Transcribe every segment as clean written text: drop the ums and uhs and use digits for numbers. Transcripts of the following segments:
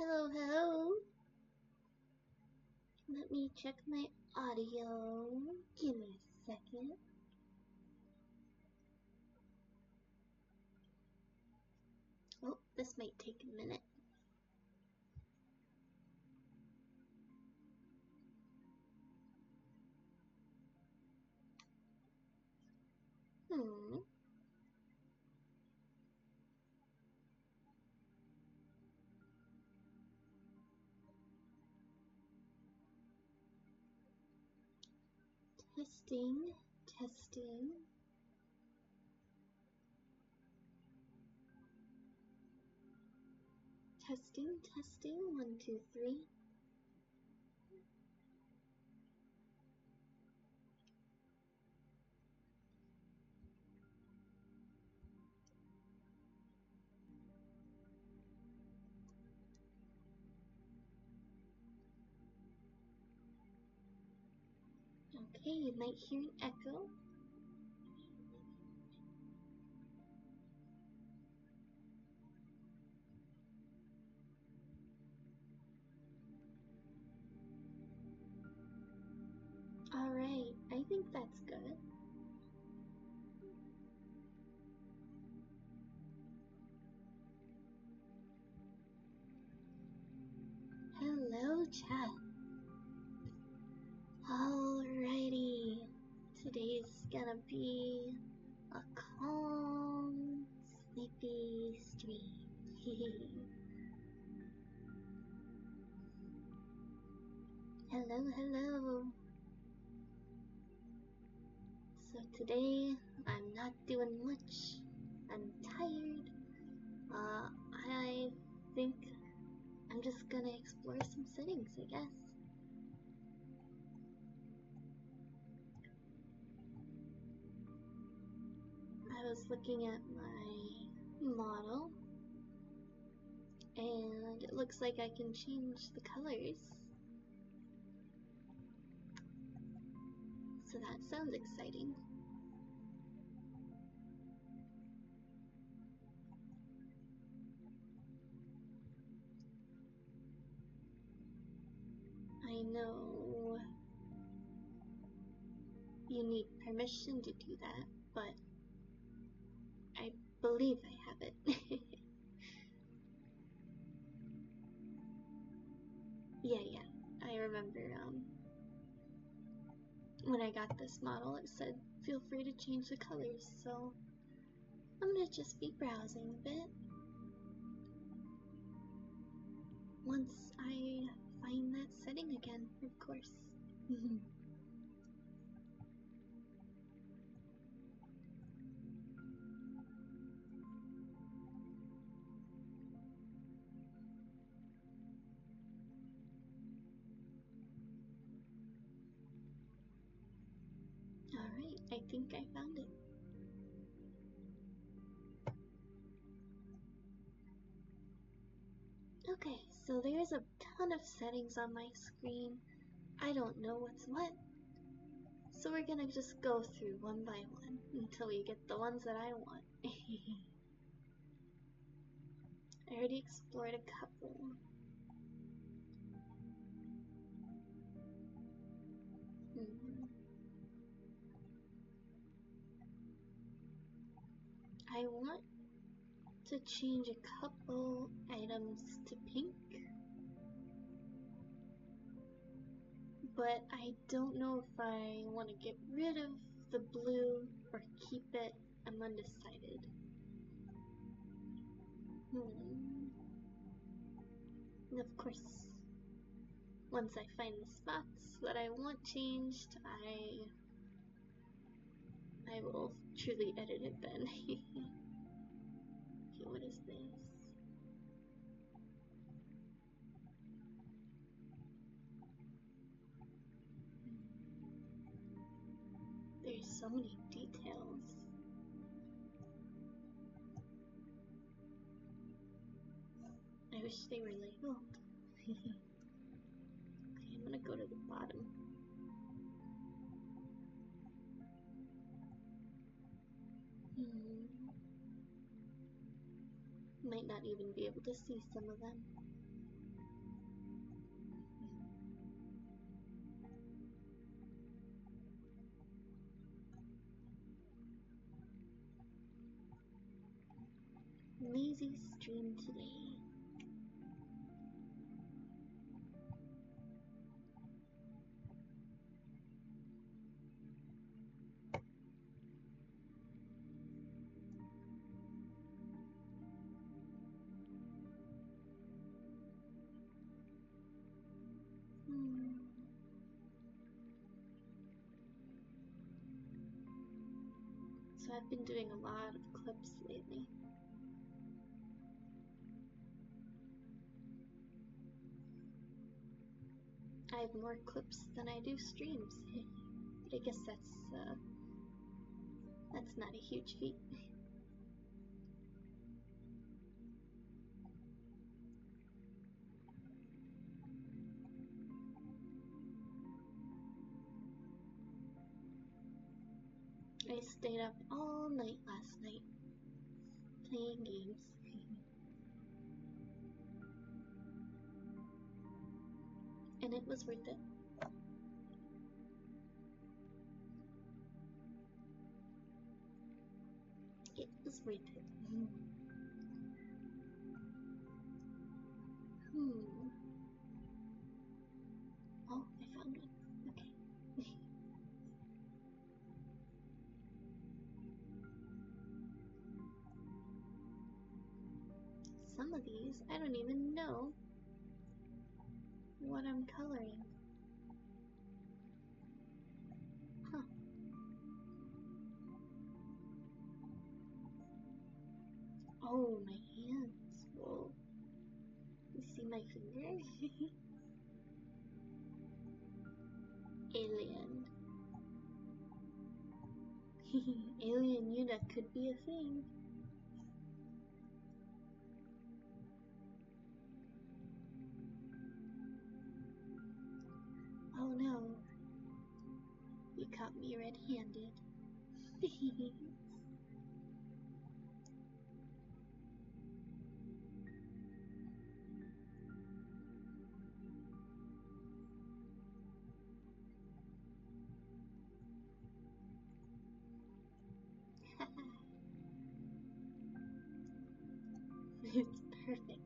Hello, hello. Let me check my audio. Give me a second. Oh, this might take a minute. Testing, testing. Testing, testing. 1, 2, 3. Okay, you might hear an echo. Alright, I think that's good. Hello, chat. Alrighty. Today's gonna be a calm, sleepy stream. Hello, hello. So today, I'm not doing much. I'm tired. I think I'm just gonna explore some settings, I guess. I was looking at my model, and it looks like I can change the colors. So that sounds exciting. I know you need permission to do that, but I believe I have it. Yeah, I remember, when I got this model, it said, feel free to change the colors, so I'm gonna just be browsing a bit. Once I find that setting again, of course. Alright, I think I found it. Okay, so there's a ton of settings on my screen. I don't know what's what. So we're gonna just go through one by one until we get the ones that I want. I already explored a couple. I want to change a couple items to pink, but I don't know if I want to get rid of the blue or keep it. I'm undecided. And of course, once I find the spots that I want changed, I will truly edit it then. Okay, what is this? There's so many details. I wish they were labeled. Okay, I'm gonna go to the bottom. Might not even be able to see some of them. lazy stream today. So I've been doing a lot of clips lately. I have more clips than I do streams, but I guess that's not a huge feat. I stayed up all night last night playing games. And it was worth it. It was worth it. Oh, I found one. Okay. Some of these, I don't even know what I'm coloring. Huh. Oh, my hands. Whoa. You see my finger? Alien. Alien Yuna could be a thing. Oh no. You caught me red-handed. It's perfect.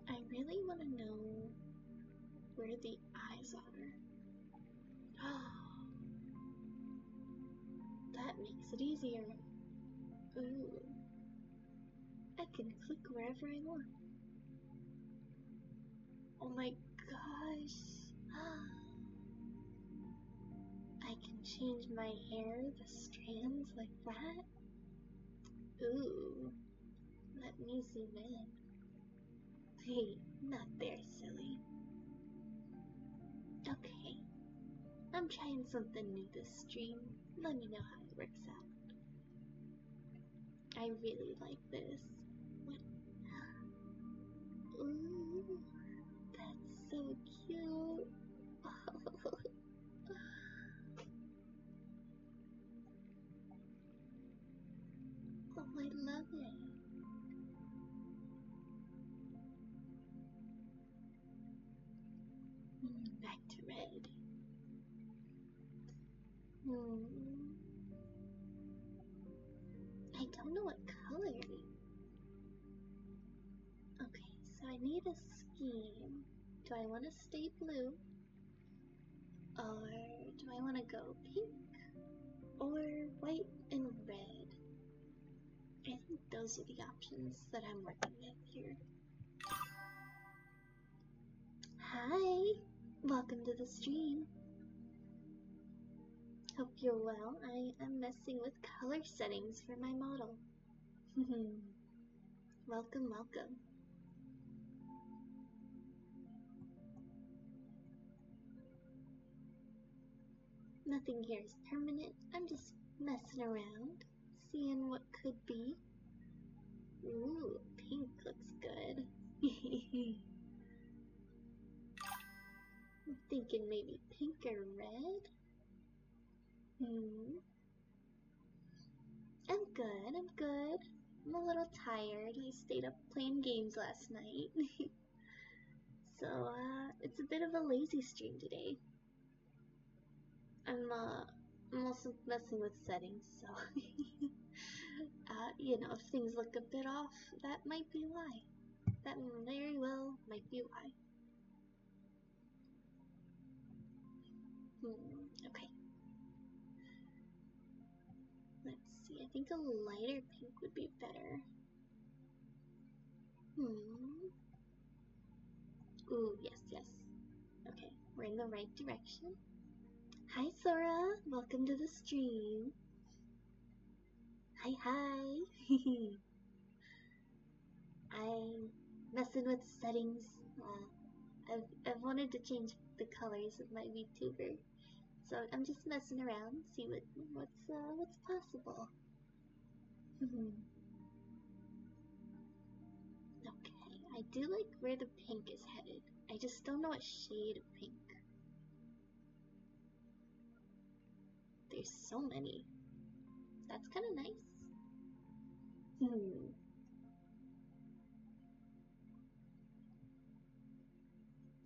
I really want to know where the eyes are. That makes it easier. Ooh. I can click wherever I want. Oh my gosh. I can change my hair, the strands like that. Ooh. Let me zoom in. Hey, not there, silly. Okay. I'm trying something new this stream. Let me know how it works out. I really like this. What? Ooh, that's so cute. Oh, I love it. Back to red. I don't know what color. Okay, so I need a scheme. Do I want to stay blue? Or do I want to go pink? Or white and red? I think those are the options that I'm working with here. Hi! Welcome to the stream. Hope you're well. I am messing with color settings for my model. Welcome, welcome. Nothing here is permanent. I'm just messing around, seeing what could be. Ooh, pink looks good. I'm thinking maybe pink or red? I'm good, I'm good. I'm a little tired. I stayed up playing games last night. So, it's a bit of a lazy stream today. I'm also messing with settings, so, you know, if things look a bit off, that might be why. That very well might be why. Okay. Let's see, I think a lighter pink would be better. Ooh, yes, yes. Okay, we're in the right direction. Hi, Sora! Welcome to the stream. Hi, hi! I'm messing with settings. I've wanted to change the colors of my VTuber, so I'm just messing around, see what's possible. Okay, I do like where the pink is headed. I just don't know what shade of pink. There's so many. That's kind of nice.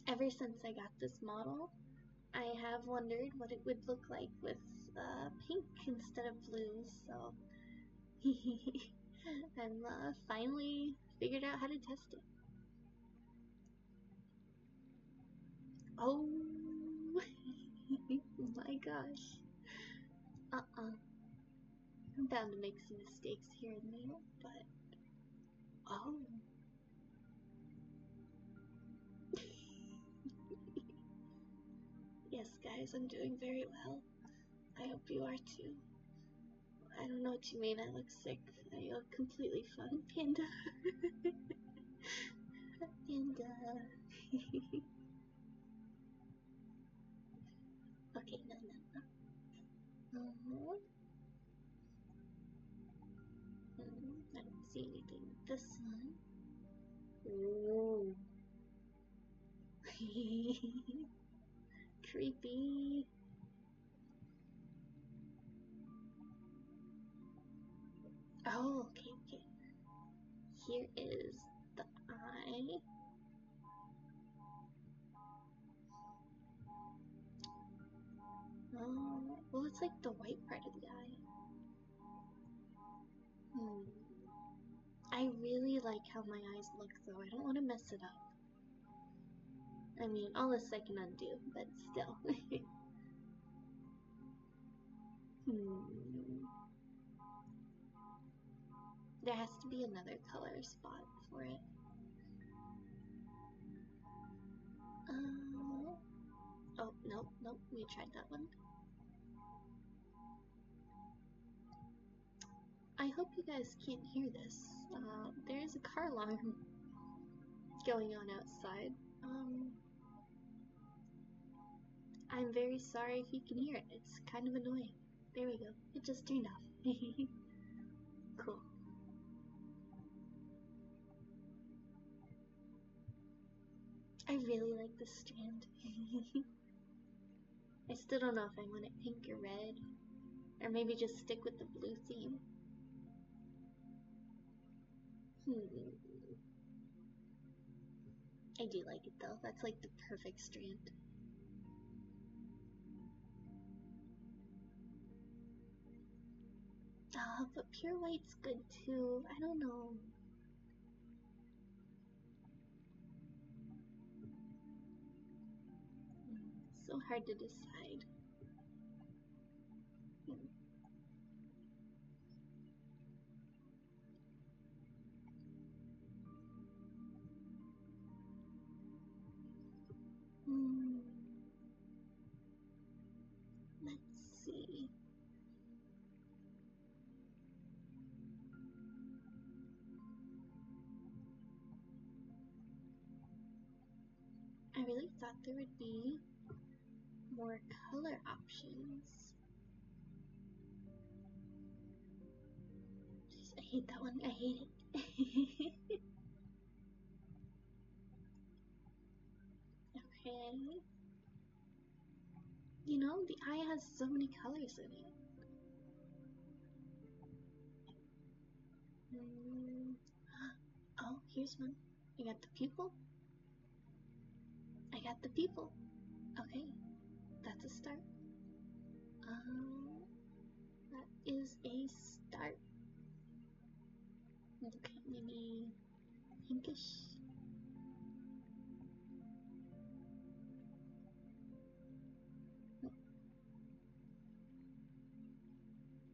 Ever since I got this model, I have wondered what it would look like with pink instead of blue, so I'm finally figured out how to test it. Oh my gosh. I'm bound to make some mistakes here and there, but oh. Yes, guys, I'm doing very well. I hope you are too. I don't know what you mean I look sick. I look completely fine. Panda. Panda. Okay, no. I don't see anything with this one. Ooh. Creepy. Oh, okay. Here is the eye. Oh, well, it's like the white part of the eye. I really like how my eyes look, though. I don't want to mess it up. I mean, all this I can undo, but still. There has to be another color spot for it. Oh, nope, we tried that one. I hope you guys can't hear this. There's a car alarm going on outside. I'm very sorry if you can hear it. It's kind of annoying. There we go. It just turned off. Cool. I really like this strand. I still don't know if I want it pink or red. Or maybe just stick with the blue theme. I do like it though. That's like the perfect strand. But pure white's good too. I don't know. So hard to decide. Let's see. I really thought there would be more color options. Jeez, I hate that one. I hate it. Okay. You know, the eye has so many colors in it. here's one. I got the pupil. I got the pupil. Okay, that's a start. That is a start. Okay, maybe pinkish.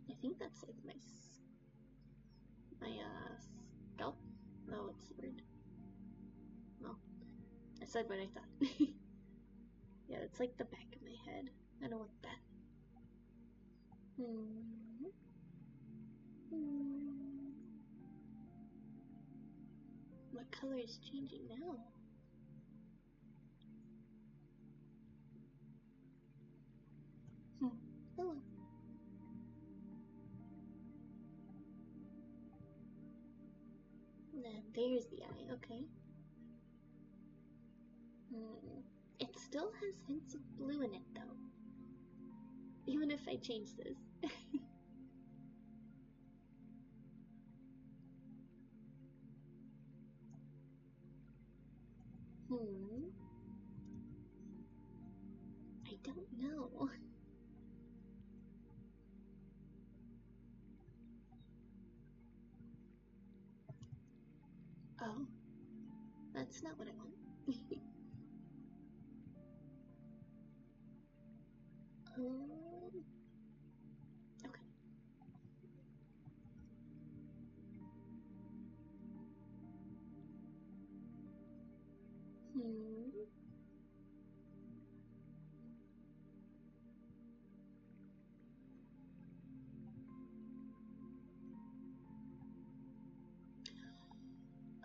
I think that's like my scalp. No, what's the word? No, I said what I thought. Yeah, it's like the back of my head. I don't want that. What color is changing now? Hello. And there's the eye, okay. It still has hints of blue in it though. Even if I change this. I don't know. Oh, that's not what I want. Okay.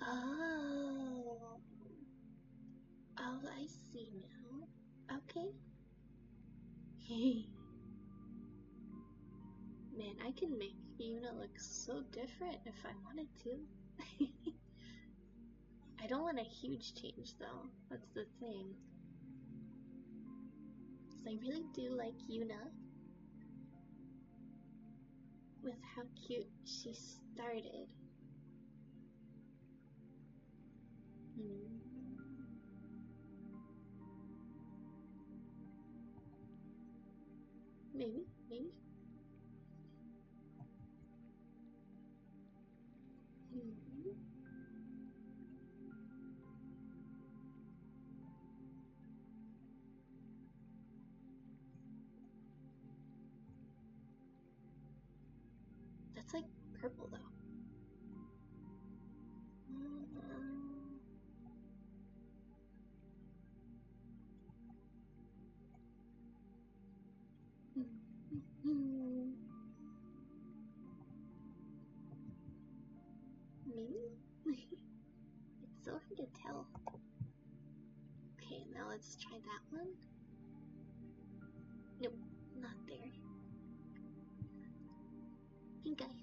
Oh. Oh, I see now. Okay. Man, I can make Yuna look so different if I wanted to. I don't want a huge change though. That's the thing. Because I really do like Yuna. With how cute she started. Maybe. That's like purple though. Maybe? It's so hard to tell. Okay, now let's try that one. Nope, not there. Pink eye.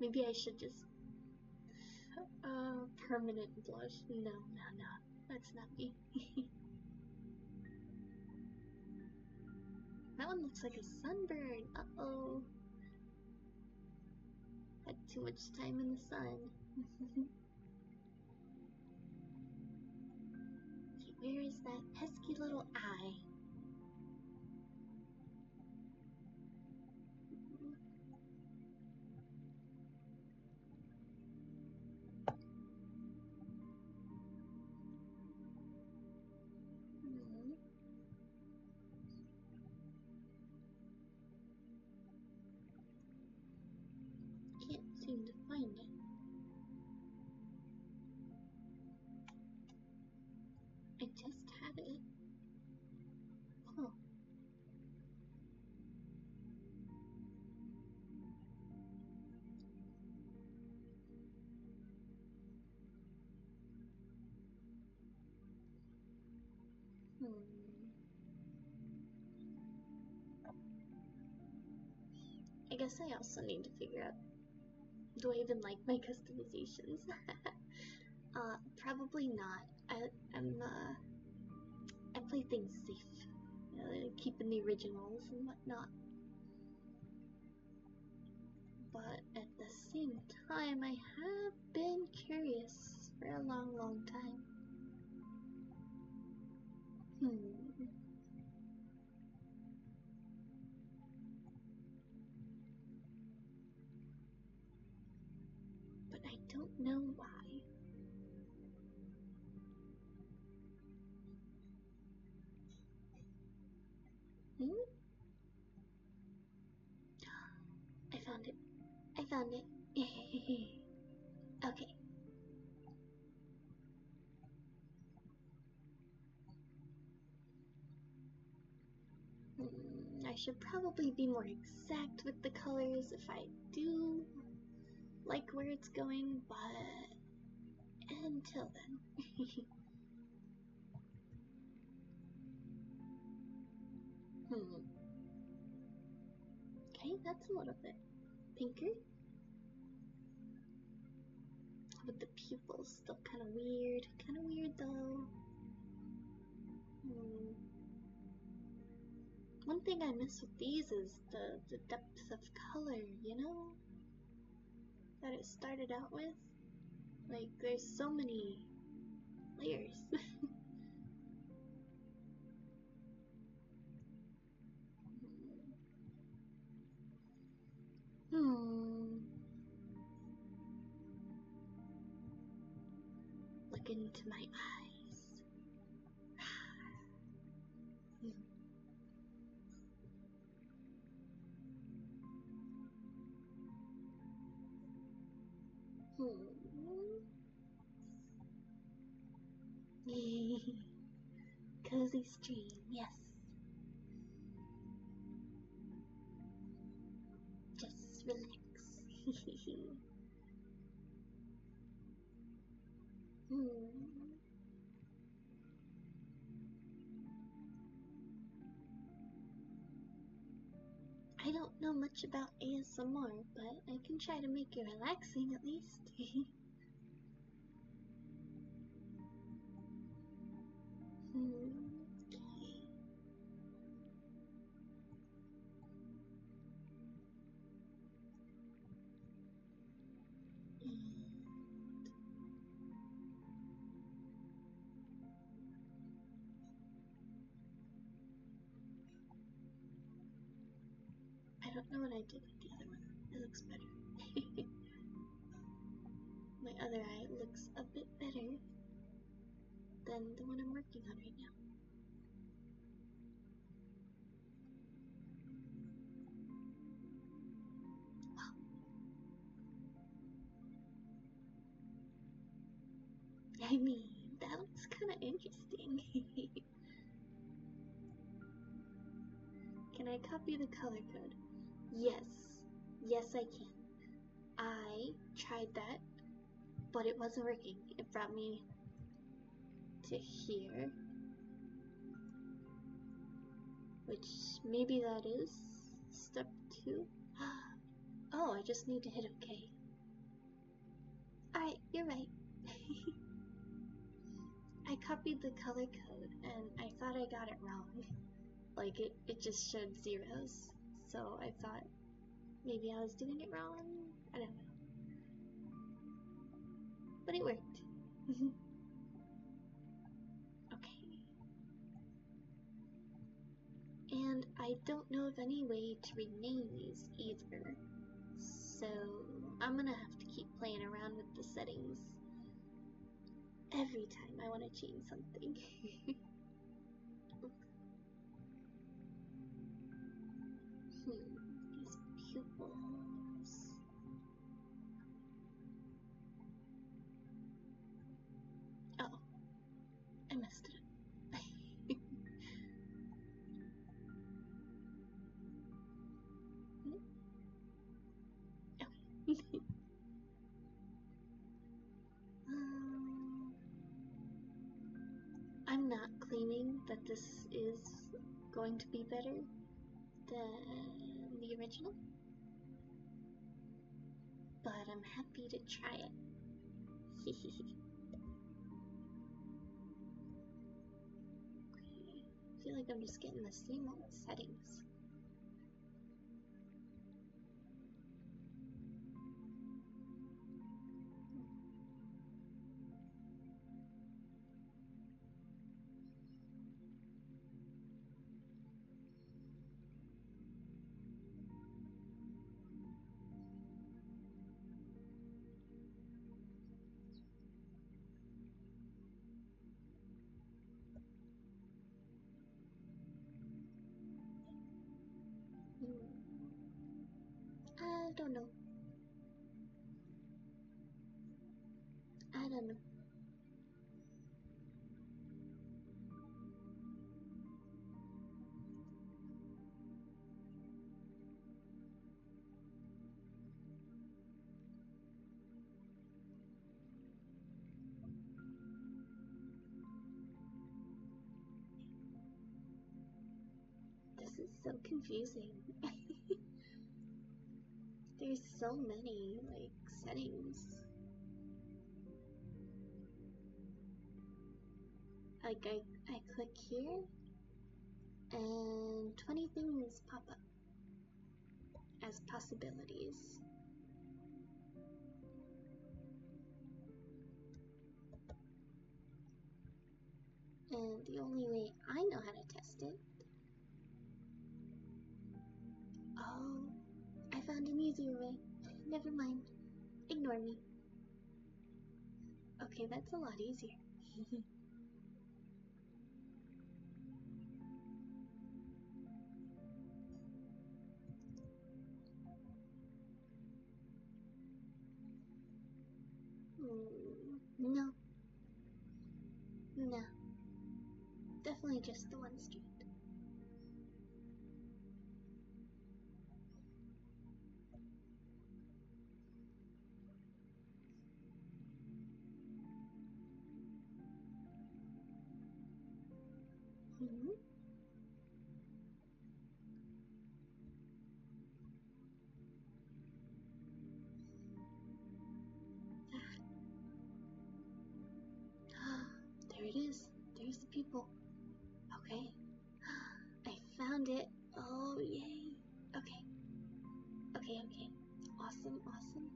Maybe I should just permanent blush. No, that's not me. That one looks like a sunburn. Uh-oh. Had too much time in the sun. Okay, where is that pesky little eye? Can't seem to find it. I just had it. Oh. I guess I also need to figure out, do I even like my customizations? Probably not. I play things safe, keeping the originals and whatnot. But at the same time, I have been curious for a long, long time. But I don't know why. I found it. I found it. Okay. I should probably be more exact with the colors if I do like where it's going, but until then. Okay, that's a little bit pinker. But the pupils still kind of weird. Kind of weird though. One thing I miss with these is the depth of color, you know? That it started out with. Like, there's so many layers. Look into my eyes. Cozy stream, yes. Just relax. I don't know much about ASMR, but I can try to make it relaxing at least. I don't know what I did with the other one. It looks better. My other eye looks a bit better than the one I'm working on right now. Wow. I mean, that looks kind of interesting. Can I copy the color code? Yes. Yes, I can. I tried that, but it wasn't working. It brought me to here, which maybe that is step 2. Oh, I just need to hit OK. Alright, you're right. I copied the color code and I thought I got it wrong. Like it just showed zeros. So I thought maybe I was doing it wrong. I don't know. But it worked. Okay. And I don't know of any way to rename these either. So I'm gonna have to keep playing around with the settings every time I want to change something. These pupils. Oh, I messed it up. Okay. I'm not claiming that this is going to be better than the original, but I'm happy to try it. feel like I'm just getting the same old settings. I don't know. I don't know. This is so confusing. There's so many, like, settings. Like, I click here, and 20 things pop up as possibilities. And the only way I know how to test it... Oh, I found an easier way. Never mind. Ignore me. Okay, that's a lot easier. No. No. Definitely just the one street. Mm-hmm. There it is. There's the people. Okay. I found it. Oh, yay. Okay. Okay, okay. Awesome, awesome.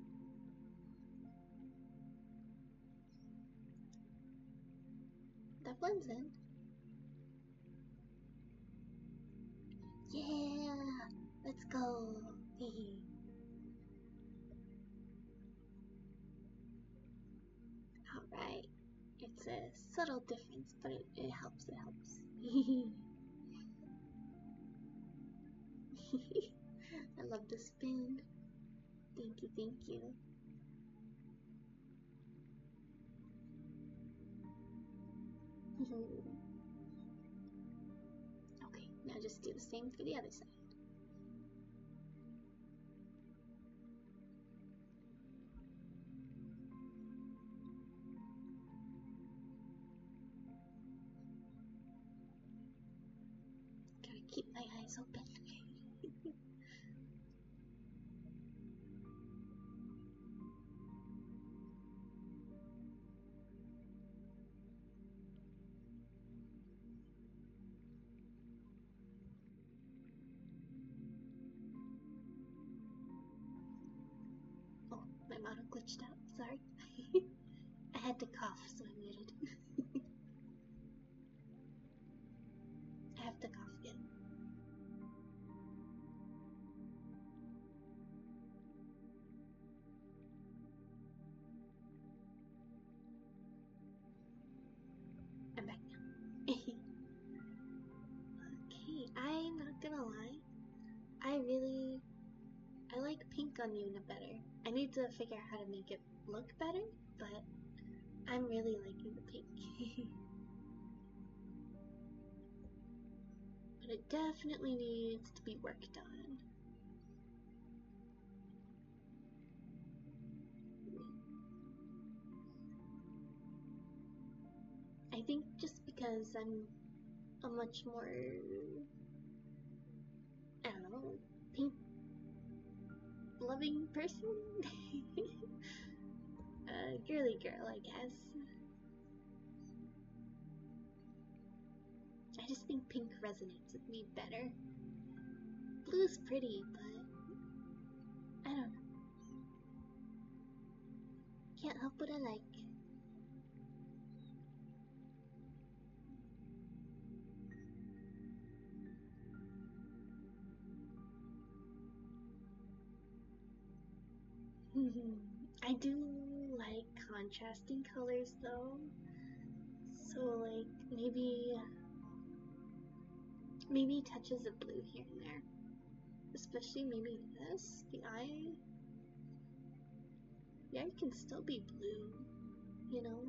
That blends in. Yeah! Let's go! Alright. It's a subtle difference, but it helps, it helps. I love the spin. Thank you, thank you. Okay, now just do the same for the other side. Gotta keep my eyes open. Oh, my model glitched out. Sorry. I had to cough, so I muted. I have to cough again. I'm back now. Okay, I'm not gonna lie. I like pink on Yuna better. I need to figure out how to make it look better, but I'm really liking the pink. But it definitely needs to be worked on. I think just because I'm a much more, I don't know, pink loving person? Girly girl, I guess. I just think pink resonates with me better. Blue's pretty, but I don't know. Can't help what I like. I do like contrasting colors though. So like maybe touches of blue here and there. Especially maybe this. The eye can still be blue, you know?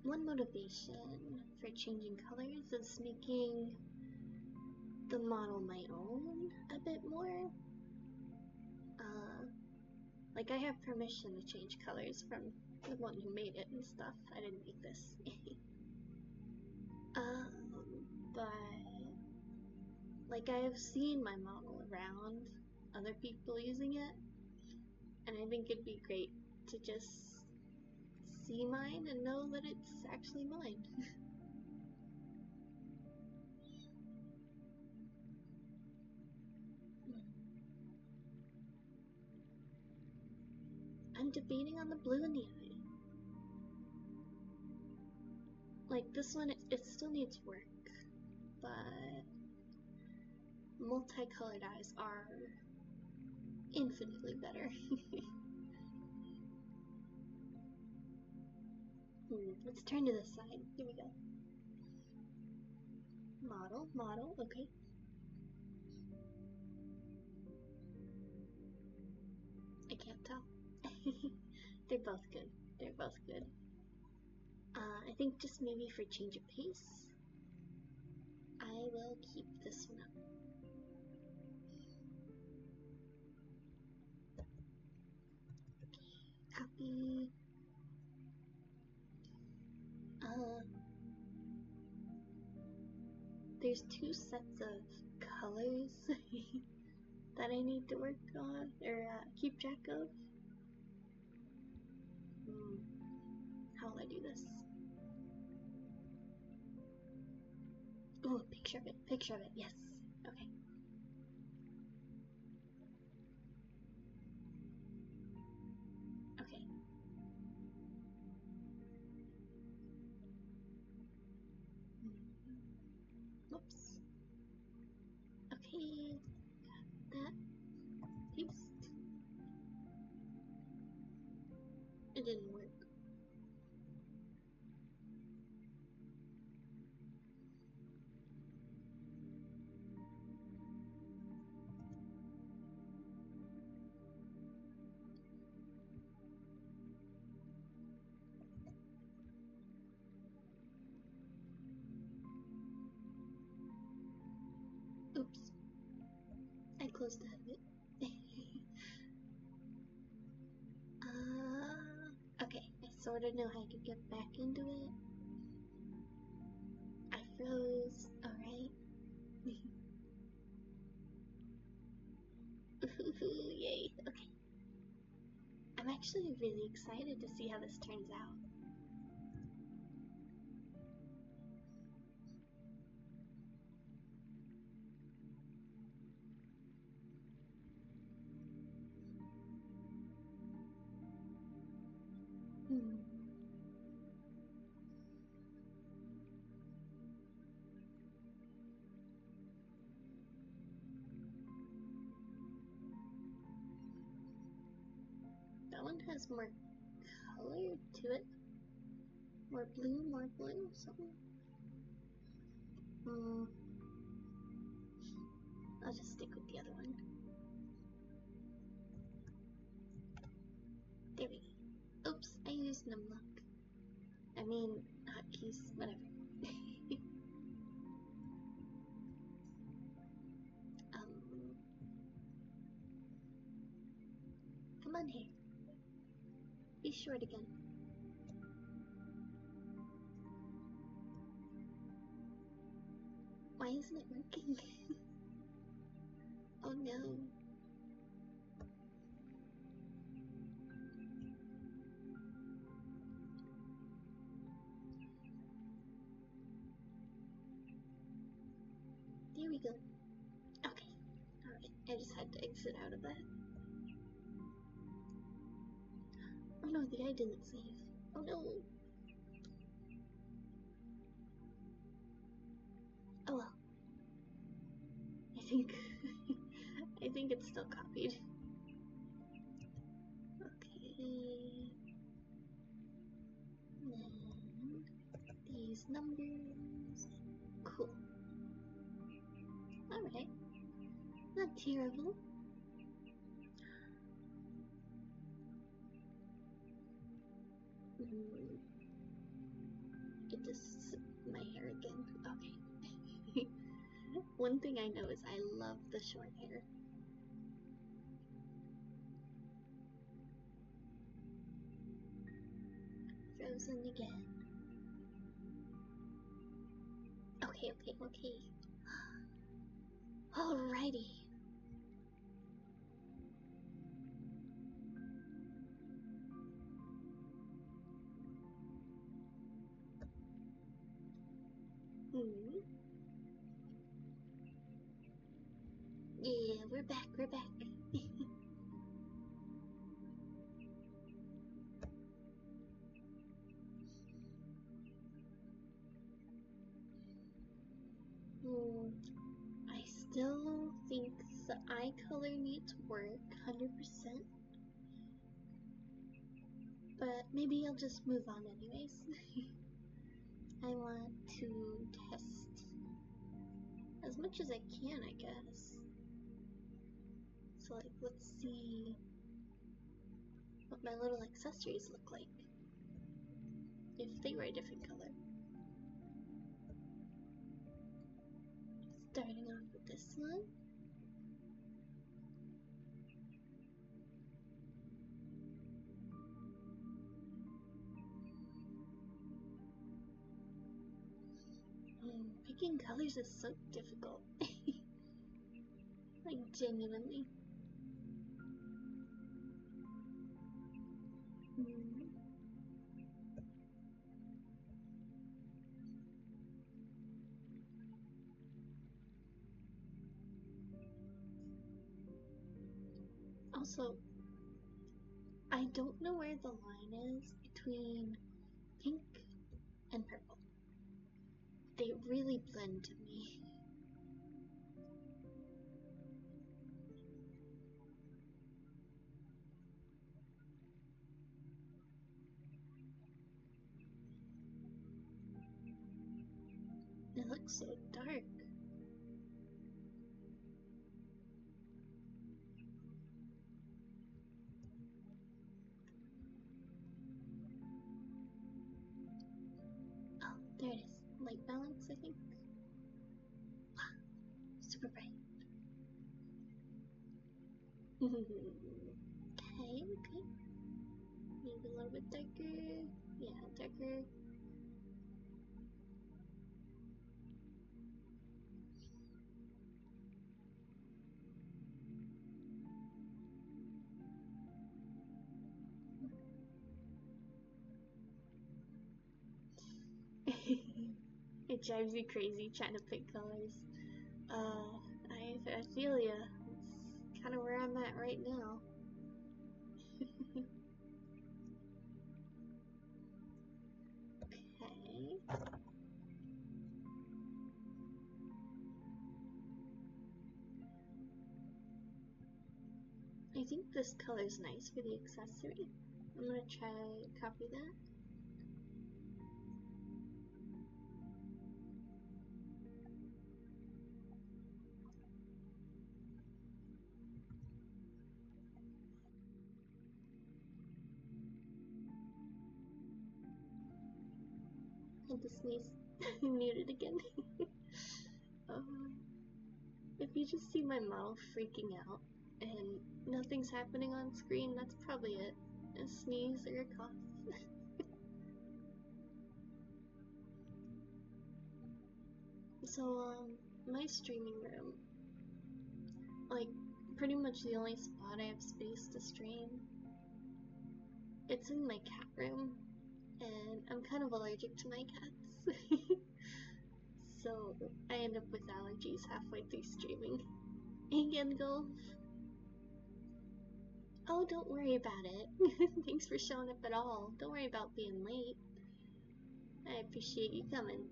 One motivation for changing colors is making the model my own a bit more. Like I have permission to change colors from the one who made it and stuff. I didn't make this. But like I have seen my model around other people using it, and I think it'd be great to just see mine and know that it's actually mine. I'm debating on the blue in the eye. Like this one, it still needs work, but multicolored eyes are infinitely better. Let's turn to this side. Here we go. Model, okay. I can't tell. They're both good. They're both good. I think just maybe for change of pace, I will keep this one up. Copy. There's two sets of colors that I need to work on, or keep track of. How will I do this? Ooh, picture of it, yes. Okay. Okay. Whoops. Okay, got that. Paste. It didn't work. Oops. I closed out of it. Okay. I sort of know how to get back into it. I froze. Alright. Yay. Okay. I'm actually really excited to see how this turns out. That one has more color to it. More blue, something. I'll just stick with the other one. There we go. Oops, I used numlock. I mean, hotkeys, whatever. Come on here. Be short again. Why isn't it working? Oh no. we good. Okay. Alright, I just had to exit out of that. Oh no, the guy didn't save. Oh no. Oh well. I think I think it's still copied. Okay. And these numbers. Cool. Alright. Not terrible. It just my hair again. Okay. One thing I know is I love the short hair. Frozen again. Okay, okay, okay. Alrighty. Yeah, we're back, we're back. I still think the eye color needs work, 100%. But maybe I'll just move on anyways. I want to test as much as I can, I guess. So like, let's see what my little accessories look like if they were a different color. Starting off with this one. Picking colors is so difficult. Like, genuinely. Also, I don't know where the line is between pink and purple. They really blend to me. It looks so dark. Oh, there it is. Light balance, I think. Super bright. Okay, okay. Maybe a little bit darker. Yeah, darker. It drives you crazy trying to pick colors. I feel ya. It's kind of where I'm at right now. Okay. I think this color's nice for the accessory. I'm gonna try copy that. Had to sneeze. Muted again. um, if you just see my mouth freaking out and nothing's happening on screen, that's probably it. A sneeze or a cough. So, my streaming room, like, pretty much the only spot I have space to stream, it's in my cat room, and I'm kind of allergic to my cats. So, so I end up with allergies halfway through streaming. Again, Golf. Oh, don't worry about it. Thanks for showing up at all. Don't worry about being late. I appreciate you coming.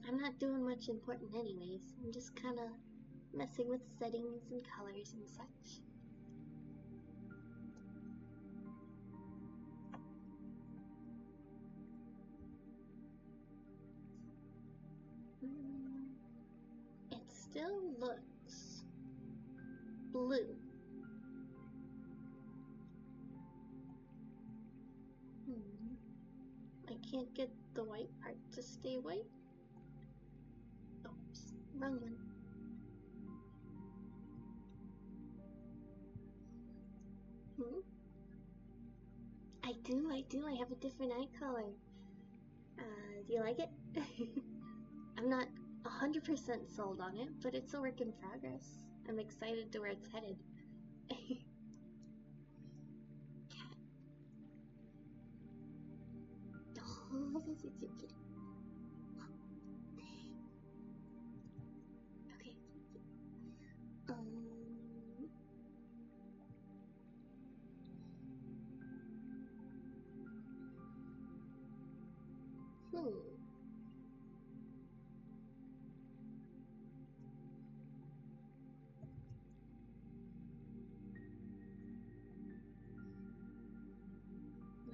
I'm not doing much important anyways. I'm just kind of messing with settings and colors and such. It still looks blue. I can't get the white part to stay white. Oops, wrong one. I do. I have a different eye color. Do you like it? I'm not 100% sold on it, but it's a work in progress. I'm excited to where it's headed. Okay.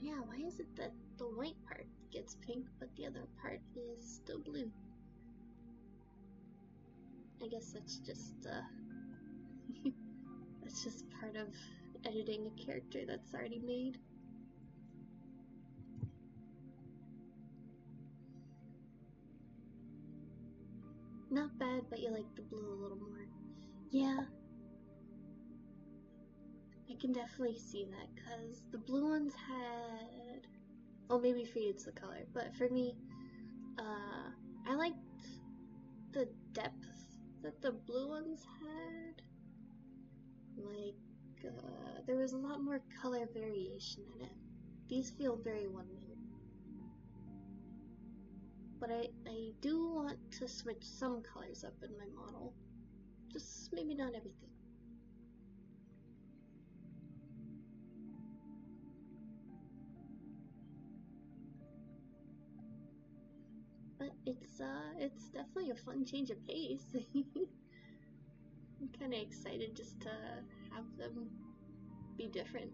Yeah, why is it that the white part gets pink, but the other part is still blue? I guess that's just, that's just part of editing a character that's already made. Not bad, but you like the blue a little more. Yeah. I can definitely see that, because the blue ones had... Well, maybe for you it's the color, but for me, I liked the depth that the blue ones had. Like, there was a lot more color variation in it. These feel very one-note. But I do want to switch some colors up in my model. Just maybe not everything. But it's definitely a fun change of pace. I'm kind of excited just to have them be different.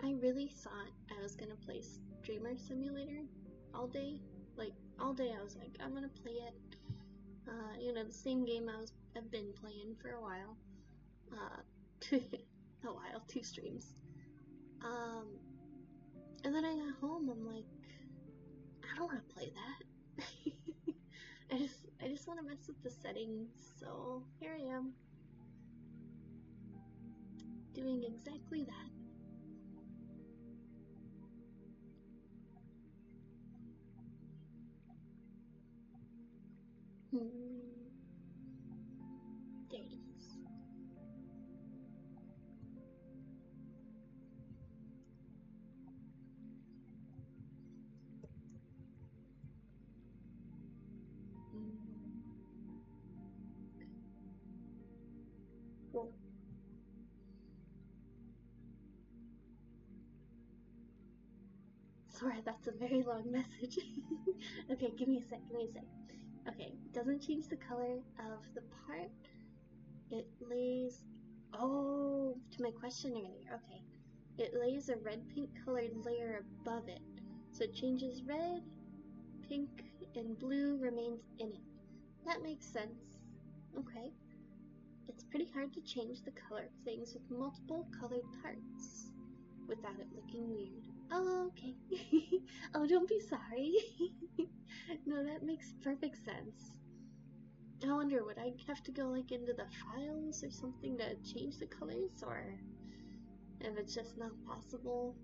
I really thought I was gonna play Streamer Simulator all day. Like, all day I was like, I'm gonna play it. You know, the same game I've been playing for a while. Two streams. And then I got home, I'm like, I don't want to play that. I just want to mess with the settings, so here I am. Doing exactly that. There it is. Cool. Sorry, that's a very long message. Okay, give me a sec. Okay, it doesn't change the color of the part. It lays... Oh, to my question earlier. Okay. It lays a red-pink colored layer above it. So it changes red, pink, and blue remains in it. That makes sense. Okay. It's pretty hard to change the color of things with multiple colored parts without it looking weird. Oh, okay. Oh, don't be sorry. No, that makes perfect sense. I wonder, would I have to go like into the files or something to change the colors, or... if it's just not possible.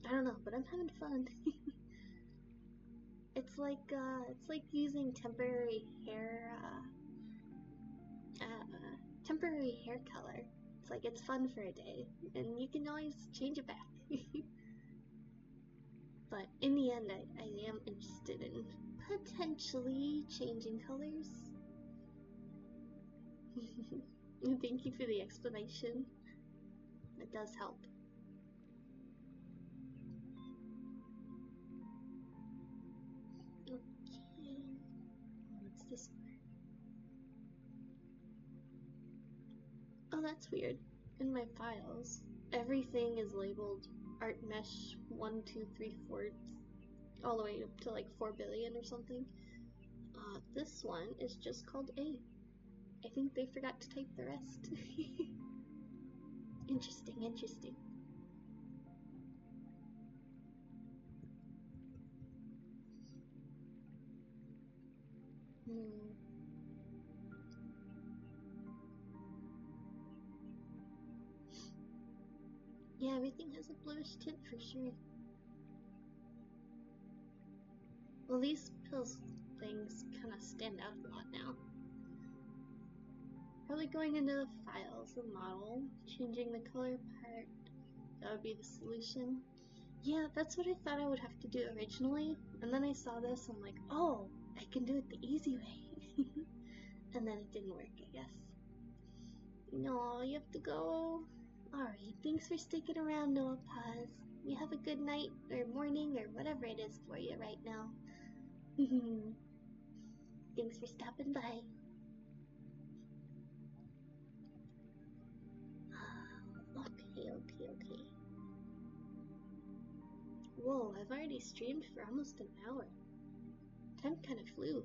I don't know, but I'm having fun. It's like using temporary hair color. It's like it's fun for a day, and you can always change it back. But in the end, I am interested in potentially changing colors. Thank you for the explanation. It does help. Okay. What's this one? Oh, that's weird. In my files, everything is labeled art mesh 1, 2, 3, 4, all the way up to like 4 billion or something. This one is just called A. I think they forgot to type the rest. Interesting, interesting. Yeah, everything has a bluish tint for sure. Well, these pills things kind of stand out a lot now. Probably going into the files, the model, changing the color part, that would be the solution. Yeah, that's what I thought I would have to do originally, and then I saw this, I'm like, oh, I can do it the easy way. And then it didn't work, I guess. No, you have to go. Alright, thanks for sticking around, Noah Paz. You have a good night, or morning, or whatever it is for you right now. Thanks for stopping by. Okay. Whoa, I've already streamed for almost an hour. Time kind of flew.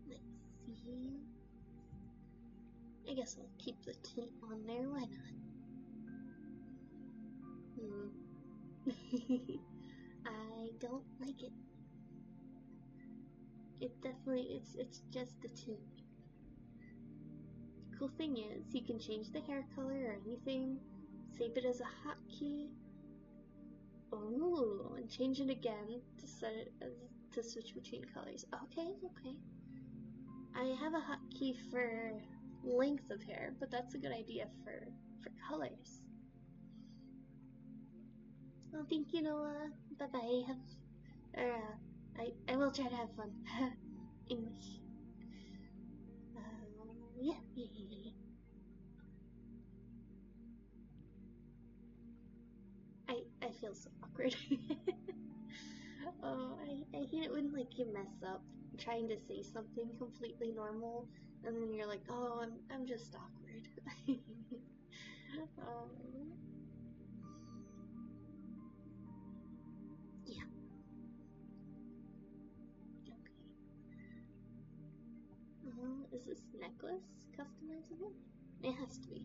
Let's see. I guess I'll keep the tint on there, why not? I don't like it. It definitely, it's just the tint. The cool thing is, you can change the hair color or anything, save it as a hotkey. Oh, and change it again to set it as, to switch between colors. Okay. I have a hotkey for length of hair, but that's a good idea for colors. Well, thank you, Noah. Bye bye. I will try to have fun. English. Yeah. I feel so awkward. Oh, I hate it when like you mess up trying to say something completely normal, and then you're like, oh, I'm just awkward. Yeah. Okay. Is this necklace customizable? It has to be.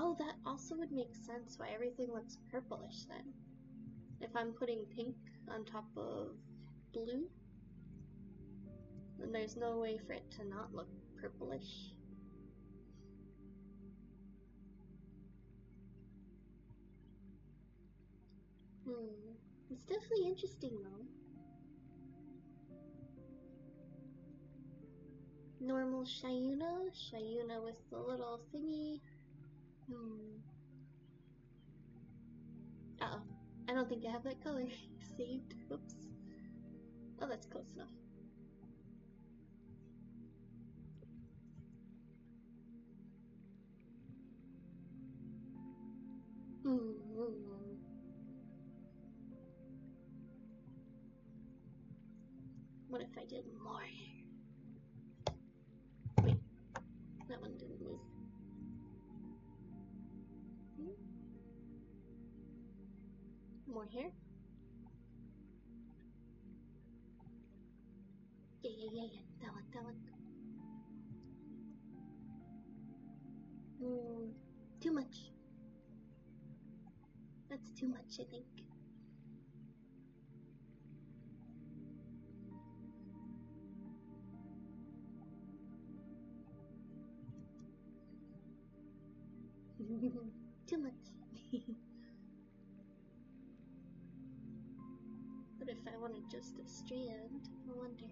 Oh, that also would make sense why everything looks purplish then. If I'm putting pink on top of blue, then there's no way for it to not look purplish. It's definitely interesting though. Normal Yuna with the little thingy. Uh-oh. I don't think I have that color saved. Oops. Oh, that's close enough. What if I did more hair? Wait, that one didn't move. More hair? yeah, that one. Too much. That's too much, I think. Too much. But if I wanted just a strand, I wonder.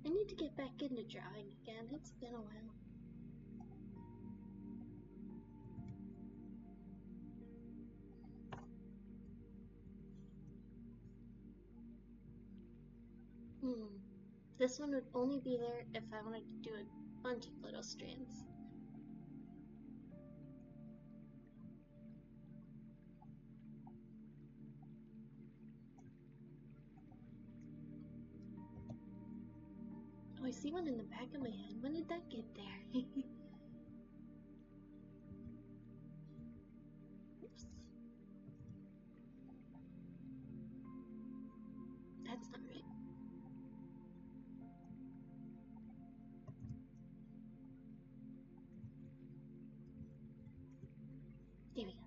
I need to get back into drawing again. It's been a while. This one would only be there if I wanted to do a bunch of little strands. Oh, I see one in the back of my head. When did that get there? Oops. That's not right. There we go.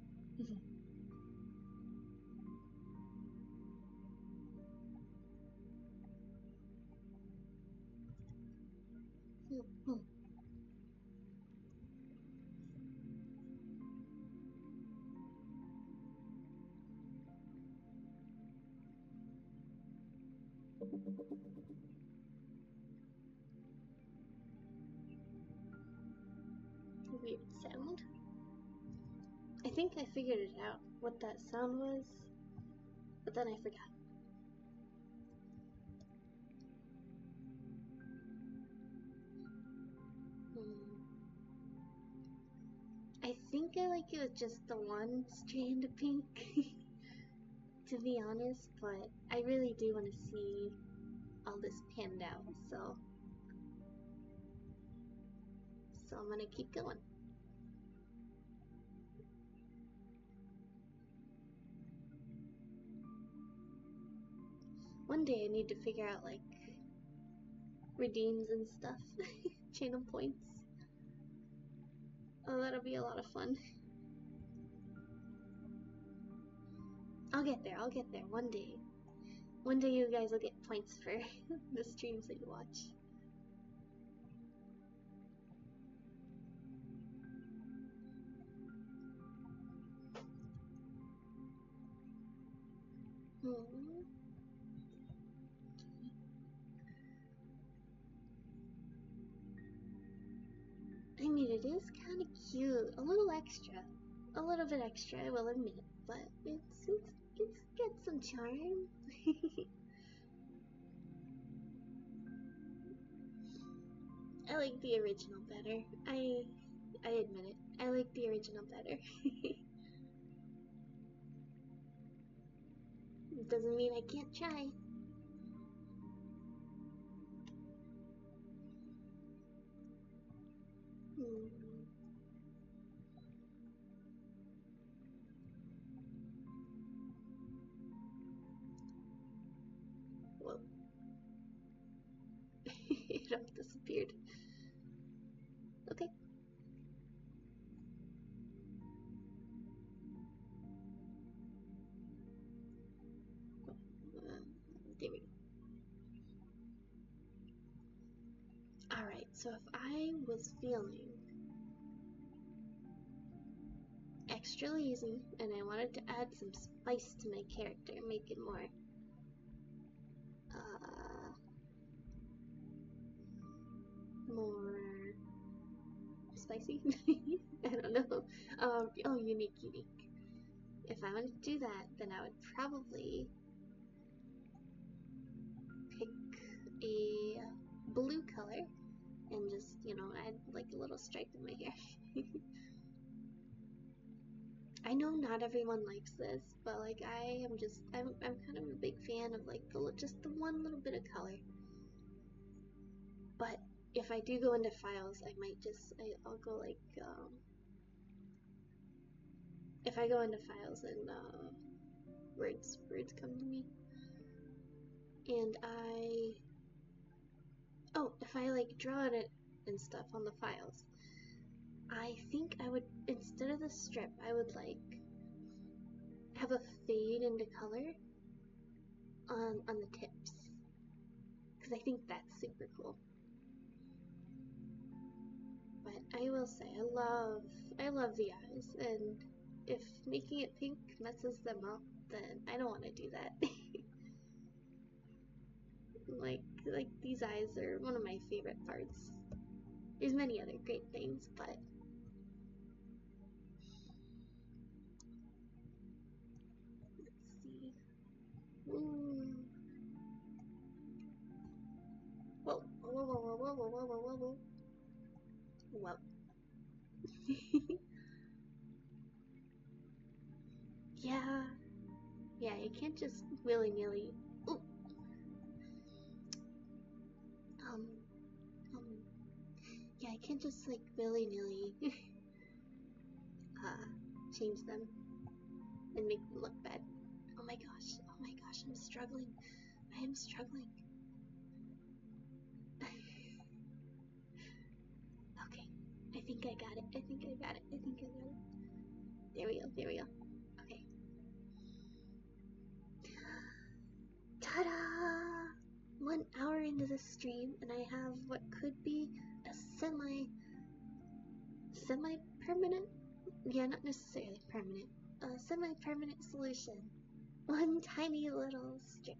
Weird sound. I think I figured it out, what that sound was, but then I forgot. I think I like it with just the one strand of pink, to be honest, but I really do want to see all this panned out, so I'm gonna keep going. One day I need to figure out, like, redeems and stuff. Channel points. Oh, that'll be a lot of fun. I'll get there, one day. One day you guys will get points for the streams that you watch. I mean, it is kind of cute. A little extra. A little bit extra, I will admit. But it's got some charm. I like the original better. I admit it. I like the original better. It doesn't mean I can't try. Whoa. It all disappeared. Okay. There we go. Alright, so if I was feeling extra lazy and I wanted to add some spice to my character, make it more more spicy. I don't know. Oh, unique. If I wanted to do that, then I would probably pick a blue color and just, add like a little stripe in my hair. I know not everyone likes this, but like I'm kind of a big fan of like just the one little bit of color. But if I do go into files, I might I'll go like if I go into files and words come to me. And if I like draw it and stuff on the files, I think I would, instead of the strip, I would like have a fade into color on the tips, because I think that's super cool. But I will say, I love the eyes, and if making it pink messes them up, then I don't want to do that. like these eyes are one of my favorite parts. There's many other great things, but let's see. Ooh. Whoa, whoa, whoa, whoa, whoa, whoa, whoa, whoa, whoa. Whoa. Yeah, you can't just willy-nilly. Ooh. Um, yeah, I can't just like willy-nilly change them and make them look bad. Oh my gosh, I'm struggling. I am struggling. Okay, I think I got it. There we go. Okay. Ta-da! 1 hour into the stream, and I have what could be a semi-permanent? Yeah, not necessarily permanent. A semi-permanent solution. One tiny little strip.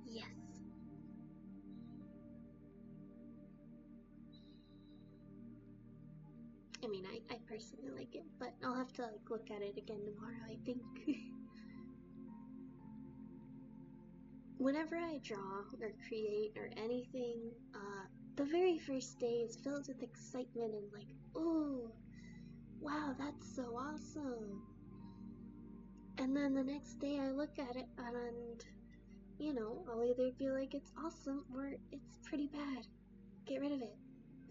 Yes. I mean, I personally like it, but I'll have to like look at it again tomorrow, I think. Whenever I draw or create or anything, the very first day is filled with excitement and like, oh, wow, that's so awesome. And then the next day I look at it and, you know, I'll either be like it's awesome or it's pretty bad. Get rid of it.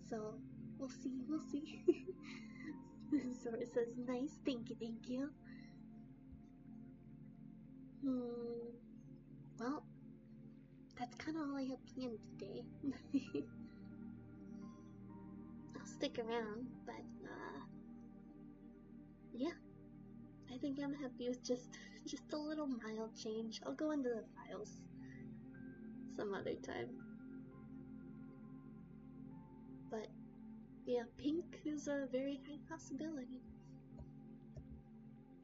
So, we'll see. So it says, nice, thank you. Well, that's kind of all I have planned today. I'll stick around, but, yeah. I think I'm happy with just a little mild change. I'll go into the files some other time. But, yeah, pink is a very high possibility,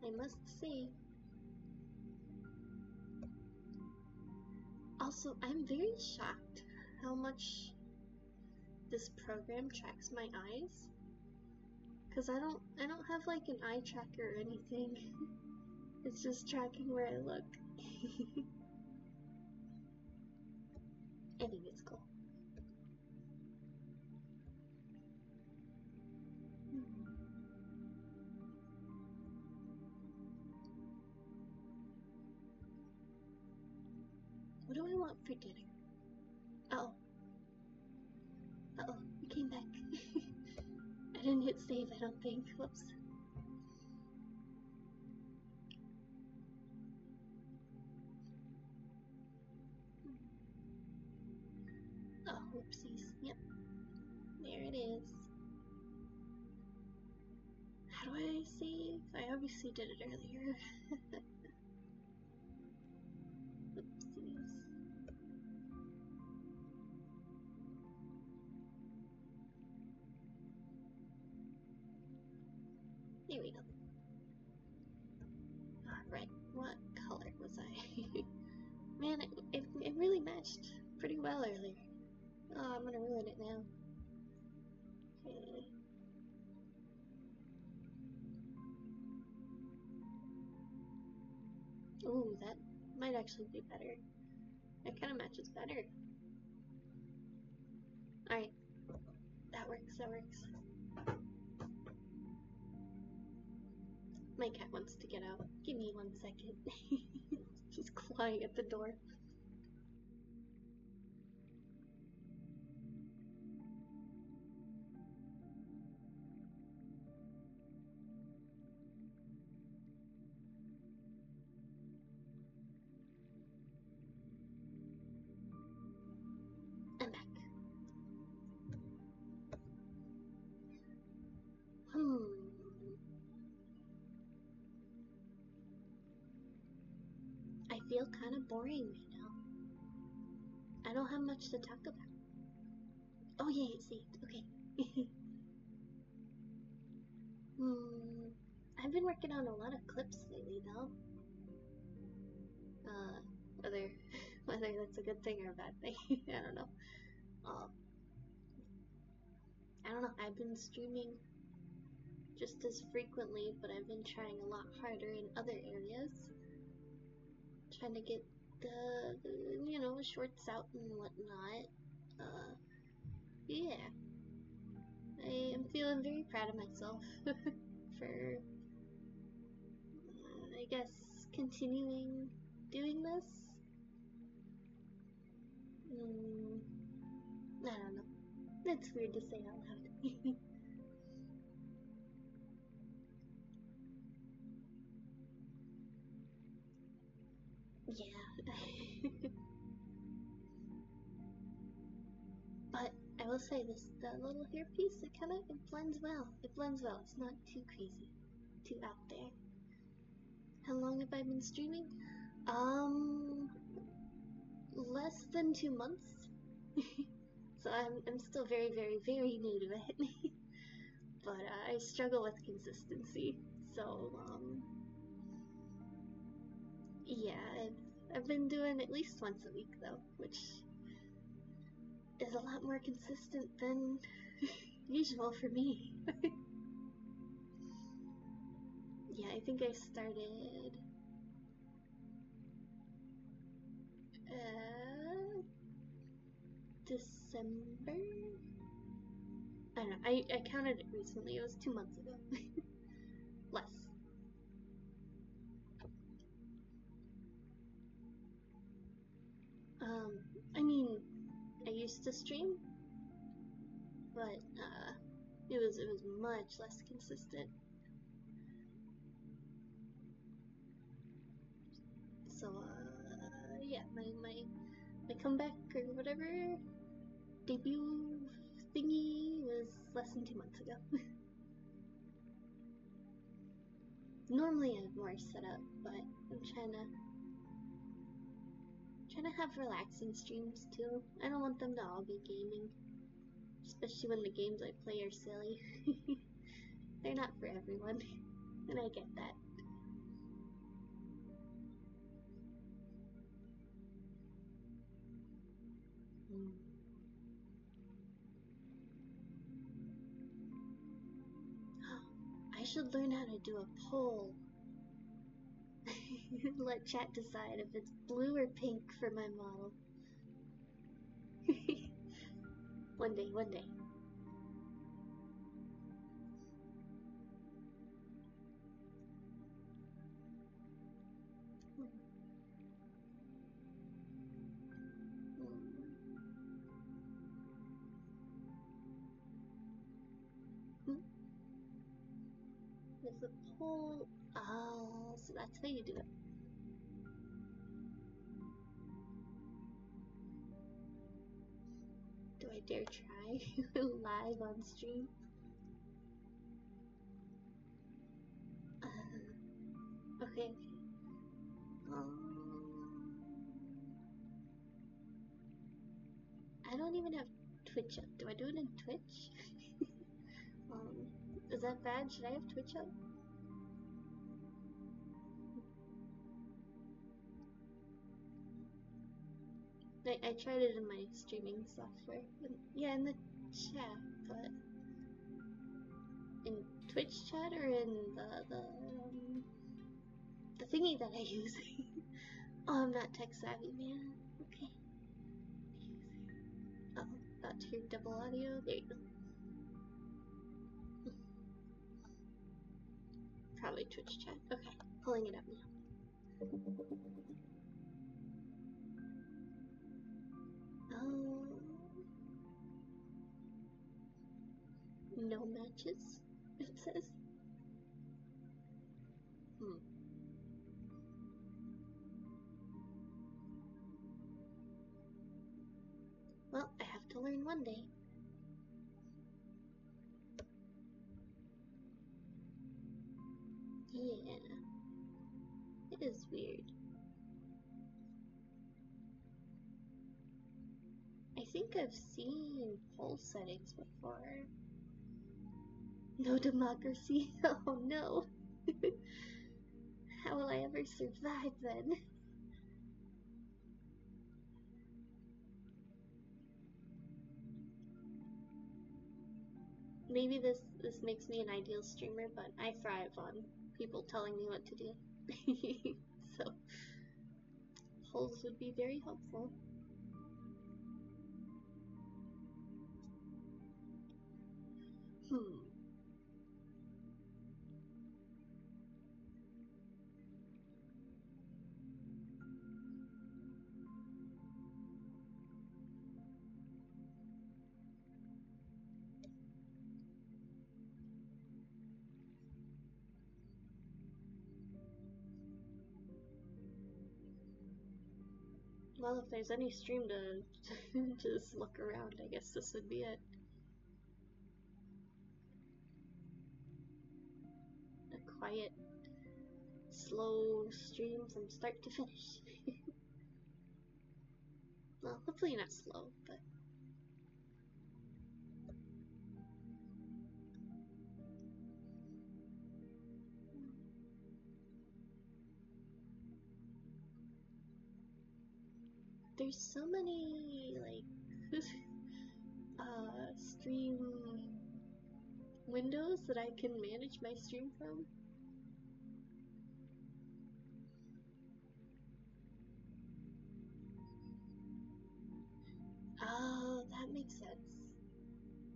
I must say. Also, I'm very shocked how much this program tracks my eyes. Cause I don't have like an eye tracker or anything. It's just tracking where I look. I think it's cool. What do I want for dinner? Uh-oh, you came back. I didn't hit save, I don't think. Whoops. Oh, whoopsies. Yep. There it is. How do I save? I obviously did it earlier. Whoopsies. There we go. Alright, what color was I? Man, it really matched pretty well earlier. Oh, I'm gonna ruin it now. Okay. Ooh, that might actually be better. That kind of matches better. Alright. That works. My cat wants to get out. Give me 1 second. She's clawing at the door. feel kind of boring right now. I don't have much to talk about. Oh yeah, it's saved. Okay. I've been working on a lot of clips lately, though. Whether whether that's a good thing or a bad thing, I don't know. I don't know. I've been streaming just as frequently, but I've been trying a lot harder in other areas. Trying to get the shorts out and whatnot. Yeah. I am feeling very proud of myself for, I guess, continuing doing this. I don't know. That's weird to say out loud. Yeah. But I will say this, the little hairpiece, it blends well. It blends well. It's not too crazy, too out there. How long have I been streaming? Less than 2 months. So I'm still very, very, very new to it. But I struggle with consistency. So, yeah, I've been doing at least once a week though, which is a lot more consistent than usual for me. Yeah, I think I started December? I don't know, I counted it recently, it was 2 months ago. Less. I mean, I used to stream, but it was much less consistent. So yeah, my comeback or whatever debut thingy was less than 2 months ago. Normally I have more set up, but I'm trying to have relaxing streams too. I don't want them to all be gaming, especially when the games I play are silly. They're not for everyone, and I get that. I should learn how to do a poll. Let chat decide if it's blue or pink for my model. One day, one day. There's a poll. Oh, so that's how you do it. Do I dare try live on stream? Okay. I don't even have Twitch up. Do I do it in Twitch? Is that bad? Should I have Twitch up? I tried it in my streaming software. Yeah, in the chat, but in Twitch chat or in the thingy that I use. Oh, I'm not tech savvy, man. Okay. Oh, about to hear double audio. There you go. Probably Twitch chat. Okay, pulling it up now. No matches, it says. Well, I have to learn one day. Yeah. It is weird. think I've seen poll settings before. No democracy? Oh no. How will I ever survive then? Maybe this makes me an ideal streamer, but I thrive on people telling me what to do. So polls would be very helpful. Well, if there's any stream to just look around, I guess this would be it. A quiet, slow stream from start to finish. Well, hopefully not slow, but... There's so many, like, stream windows that I can manage my stream from. Oh, that makes sense.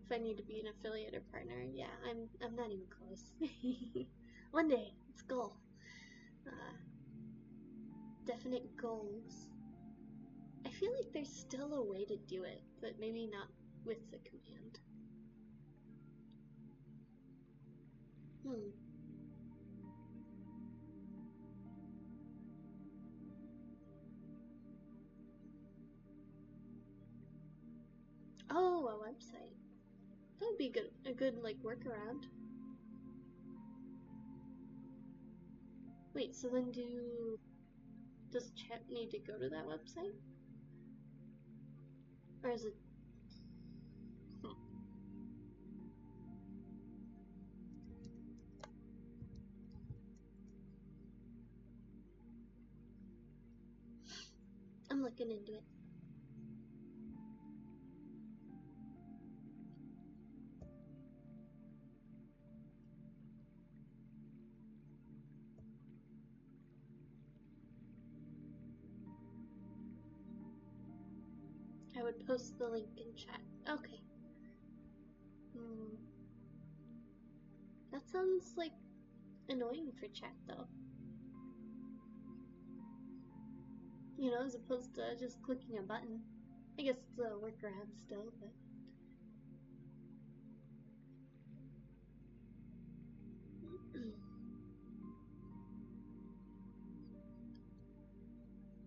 If I need to be an affiliate or partner, yeah, I'm not even close. One day, it's goal. Definite goals. I feel like there's still a way to do it, but maybe not with the command. Oh, a website. That would be a good like workaround. Wait, so then does chat need to go to that website? Or is it... I'm looking into it. I would post the link in chat. Okay. That sounds like annoying for chat though. You know, as opposed to just clicking a button. I guess it's a workaround still, but...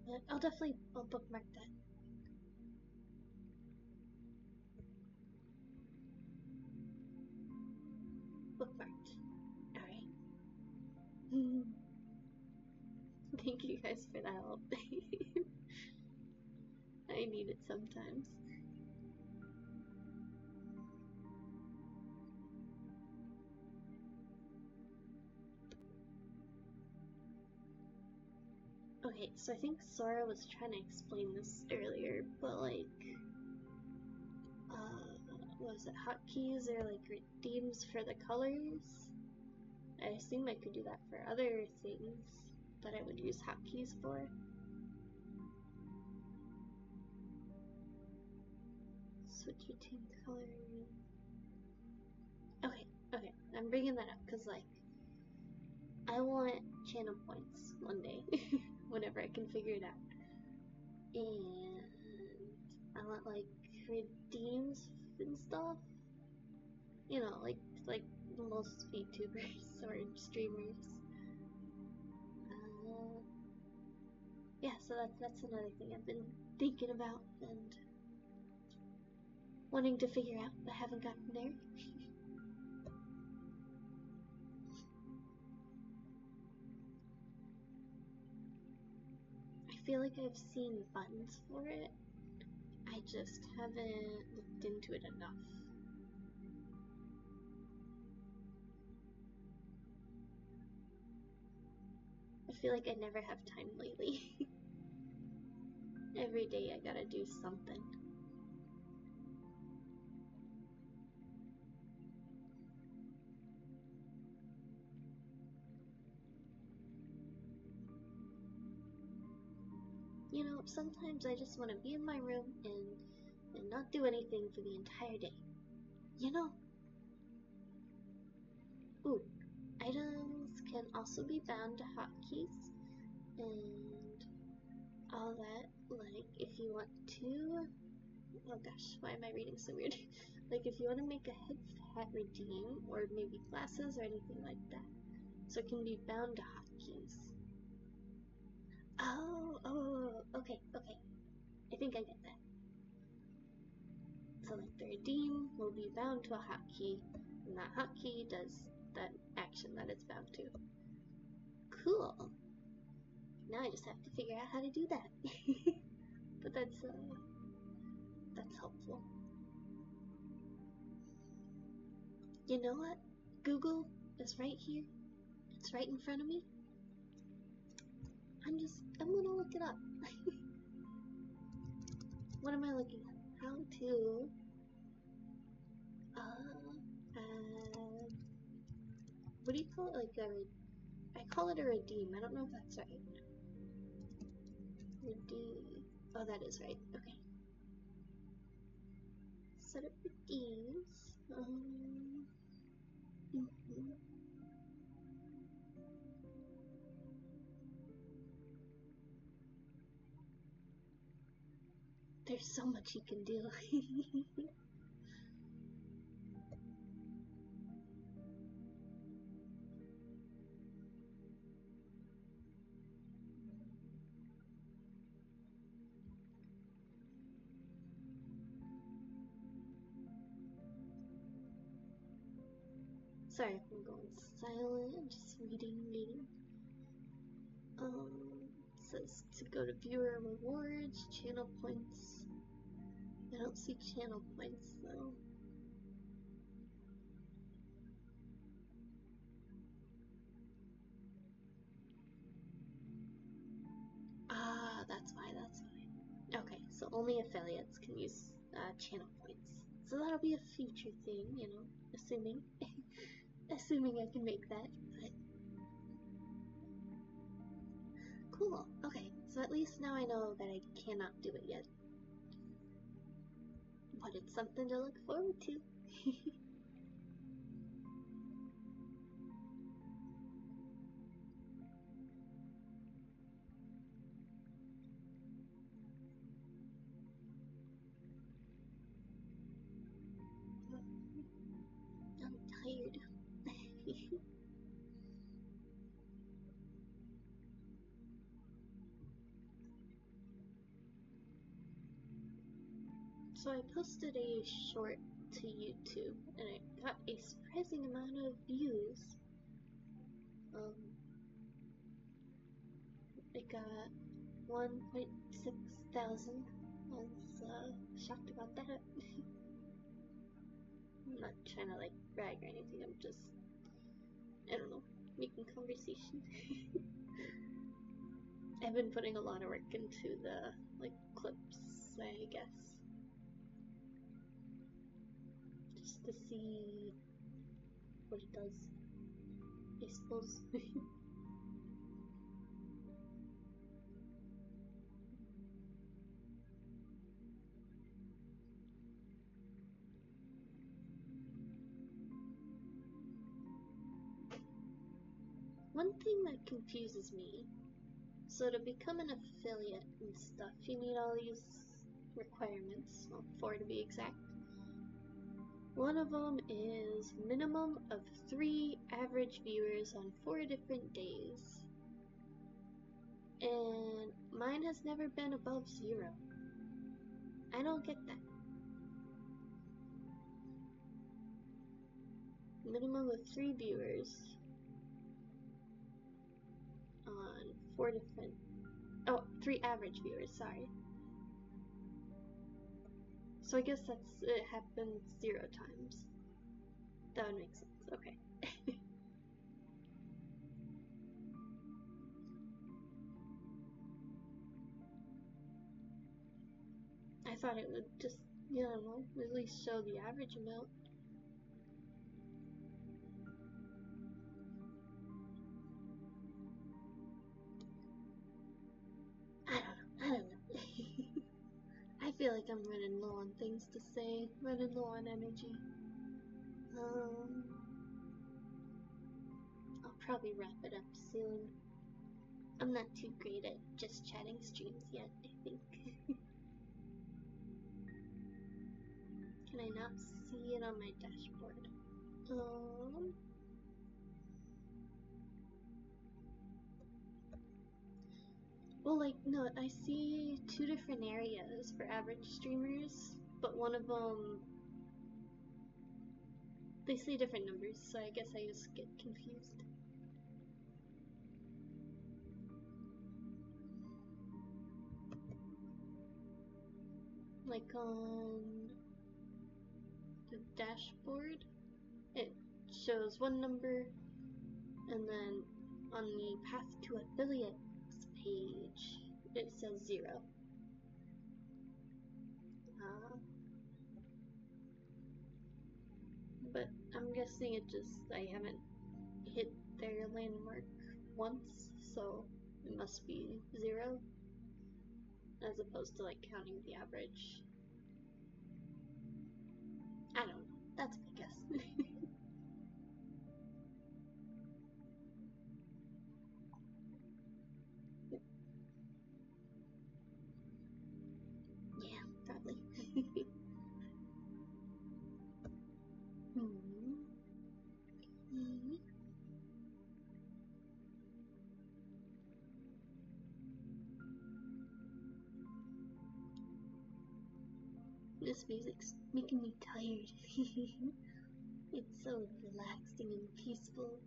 but I'll bookmark that. Bookmarked. Alright. Thank you guys for the help. I need it sometimes. Okay, so I think Sora was trying to explain this earlier, but like, what was it, hotkeys or like redeems for the colors? I assume I could do that for other things that I would use hotkeys for. Switch between colors. Okay, I'm bringing that up because like, I want channel points one day, whenever I can figure it out. And I want like redeems and stuff. You know, like most VTubers or streamers. Yeah, so that's another thing I've been thinking about and wanting to figure out, but haven't gotten there. I feel like I've seen buttons for it. I just haven't looked into it enough. I feel like I never have time lately. Every day I gotta do something. You know, sometimes I just want to be in my room and not do anything for the entire day. You know? Ooh, items can also be bound to hotkeys and all that. Like, if you want to... Oh gosh, why am I reading so weird? Like, if you want to make a head hat redeem, or maybe glasses or anything like that. So it can be bound to hotkeys. Oh, okay. I think I get that. So like the redeem will be bound to a hotkey, and that hotkey does that action that it's bound to. Cool. Now I just have to figure out how to do that. But that's helpful. You know what? Google is right here. It's right in front of me. I'm gonna look it up. What am I looking at? How to what do you call it? Like I call it a redeem. I don't know if that's right. Redeem. Oh, that is right. Okay. Set up redeems. There's so much you can do. Sorry if I'm going silent. I'm just reading. It says to go to viewer rewards, channel points. I don't see channel points though. Ah, that's why. Okay, so only affiliates can use channel points. So that'll be a future thing, you know, assuming. Assuming I can make that, but... Cool, okay, so at least now I know that I cannot do it yet. But it's something to look forward to. I'm tired. So I posted a short to YouTube, and it got a surprising amount of views. It got 1.6 thousand. I was shocked about that. I'm not trying to like brag or anything, I'm just, I don't know, making conversation. I've been putting a lot of work into the like clips, I guess. Just to see what it does, I suppose. One thing that confuses me, so to become an affiliate and stuff, you need all these requirements, well, 4 to be exact. One of them is minimum of 3 average viewers on 4 different days. And mine has never been above 0. I don't get that. Minimum of 3 viewers on 4 different... Oh, 3 average viewers, sorry. So I guess it happened 0 times. That would make sense. Okay. I thought it would just, you know, at least show the average amount. I don't know. I feel like I'm running low on things to say, running low on energy. I'll probably wrap it up soon. I'm not too great at just chatting streams yet, I think. Can I not see it on my dashboard? Well, like, no, I see 2 different areas for average streamers, but one of them, they say different numbers, so I guess I just get confused. Like on the dashboard, it shows one number, and then on the path to affiliates page, it says 0. But I'm guessing it just, I haven't hit their landmark once, so it must be 0, as opposed to like counting the average. I don't know, that's my guess. Yeah, probably. This music's making me tired. It's so relaxing and peaceful.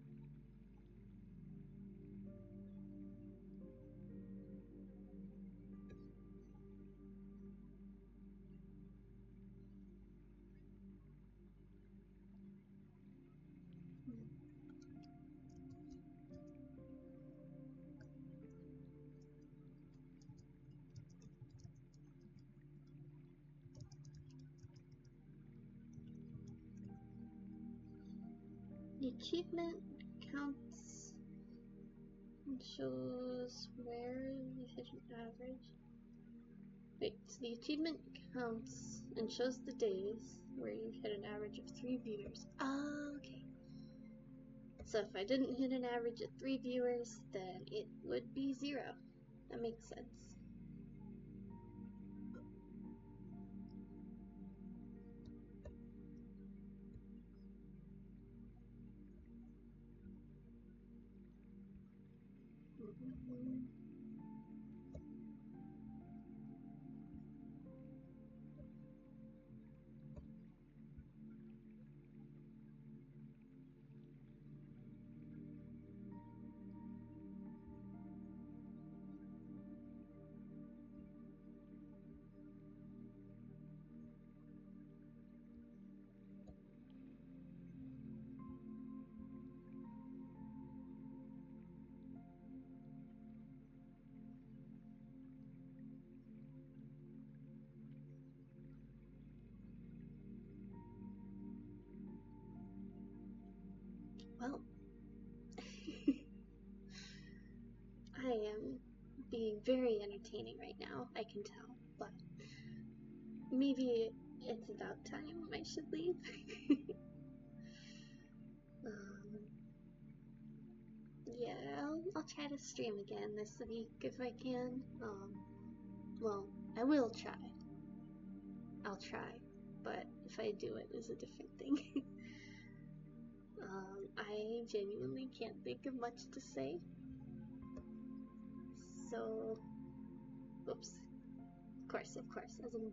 The achievement counts and shows where you hit an average. Wait, so the achievement counts and shows the days where you hit an average of 3 viewers. Oh, okay. So if I didn't hit an average of 3 viewers, then it would be 0. That makes sense. Well, I am being very entertaining right now, I can tell, but maybe it's about time I should leave. Yeah, I'll try to stream again this week if I can. Well, I will try. I'll try, but if I do it is a different thing. I genuinely can't think of much to say. So, oops. Of course, as in,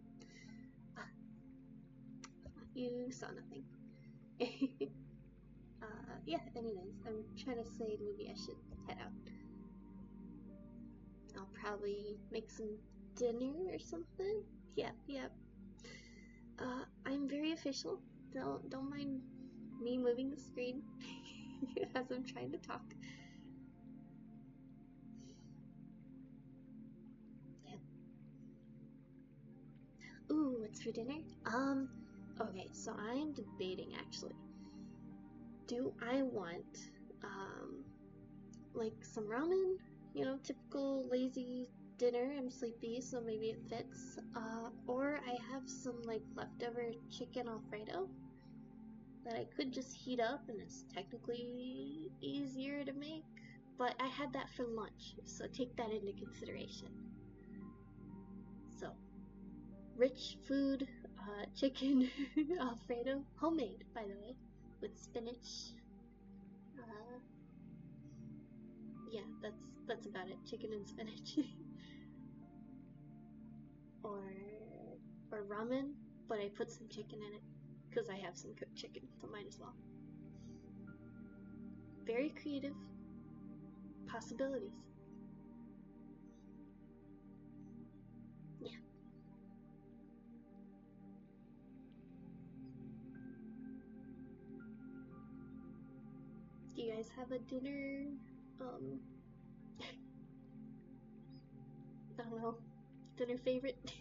you saw nothing. Yeah, anyways, I'm trying to say maybe I should head out. I'll probably make some dinner or something. Yep. I'm very official. Don't mind me moving the screen as I'm trying to talk. Yeah. Ooh, what's for dinner? Okay, so I'm debating actually. Do I want, like some ramen? You know, typical lazy dinner. I'm sleepy, so maybe it fits. Or I have some like leftover chicken Alfredo that I could just heat up, and it's technically easier to make. But I had that for lunch, so take that into consideration. So, rich food, chicken Alfredo, homemade by the way, with spinach. Uh, yeah, that's about it. Chicken and spinach. or or ramen, but I put some chicken in it because I have some cooked chicken, so might as well. Very creative possibilities. Yeah. Do you guys have a dinner? I don't know, dinner favorite?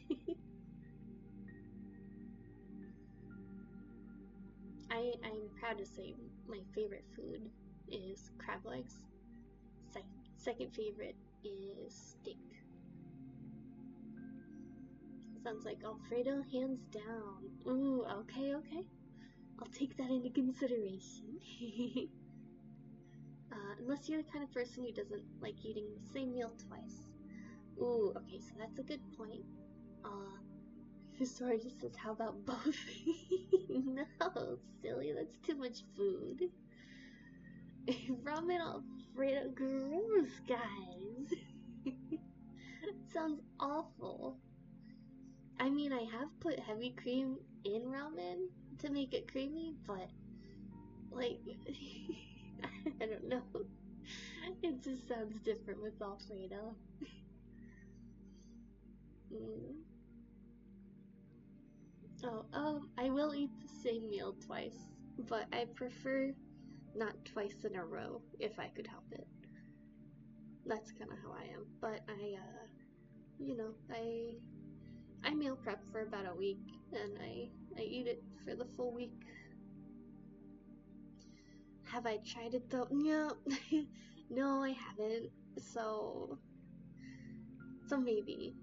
I'm proud to say my favorite food is crab legs. Second favorite is steak. Sounds like Alfredo, hands down. Ooh, okay, okay. I'll take that into consideration. Unless you're the kind of person who doesn't like eating the same meal twice. Ooh, okay, so that's a good point. Historia just says, how about both? No, silly, that's too much food. Ramen Alfredo, gross, guys. Sounds awful. I mean, I have put heavy cream in ramen to make it creamy, but, like, I don't know. It just sounds different with Alfredo. Mm. Oh, I will eat the same meal twice, but I prefer not twice in a row if I could help it. That's kind of how I am. But you know, I meal prep for about a week, and I eat it for the full week. Have I tried it though? No, no, I haven't. So maybe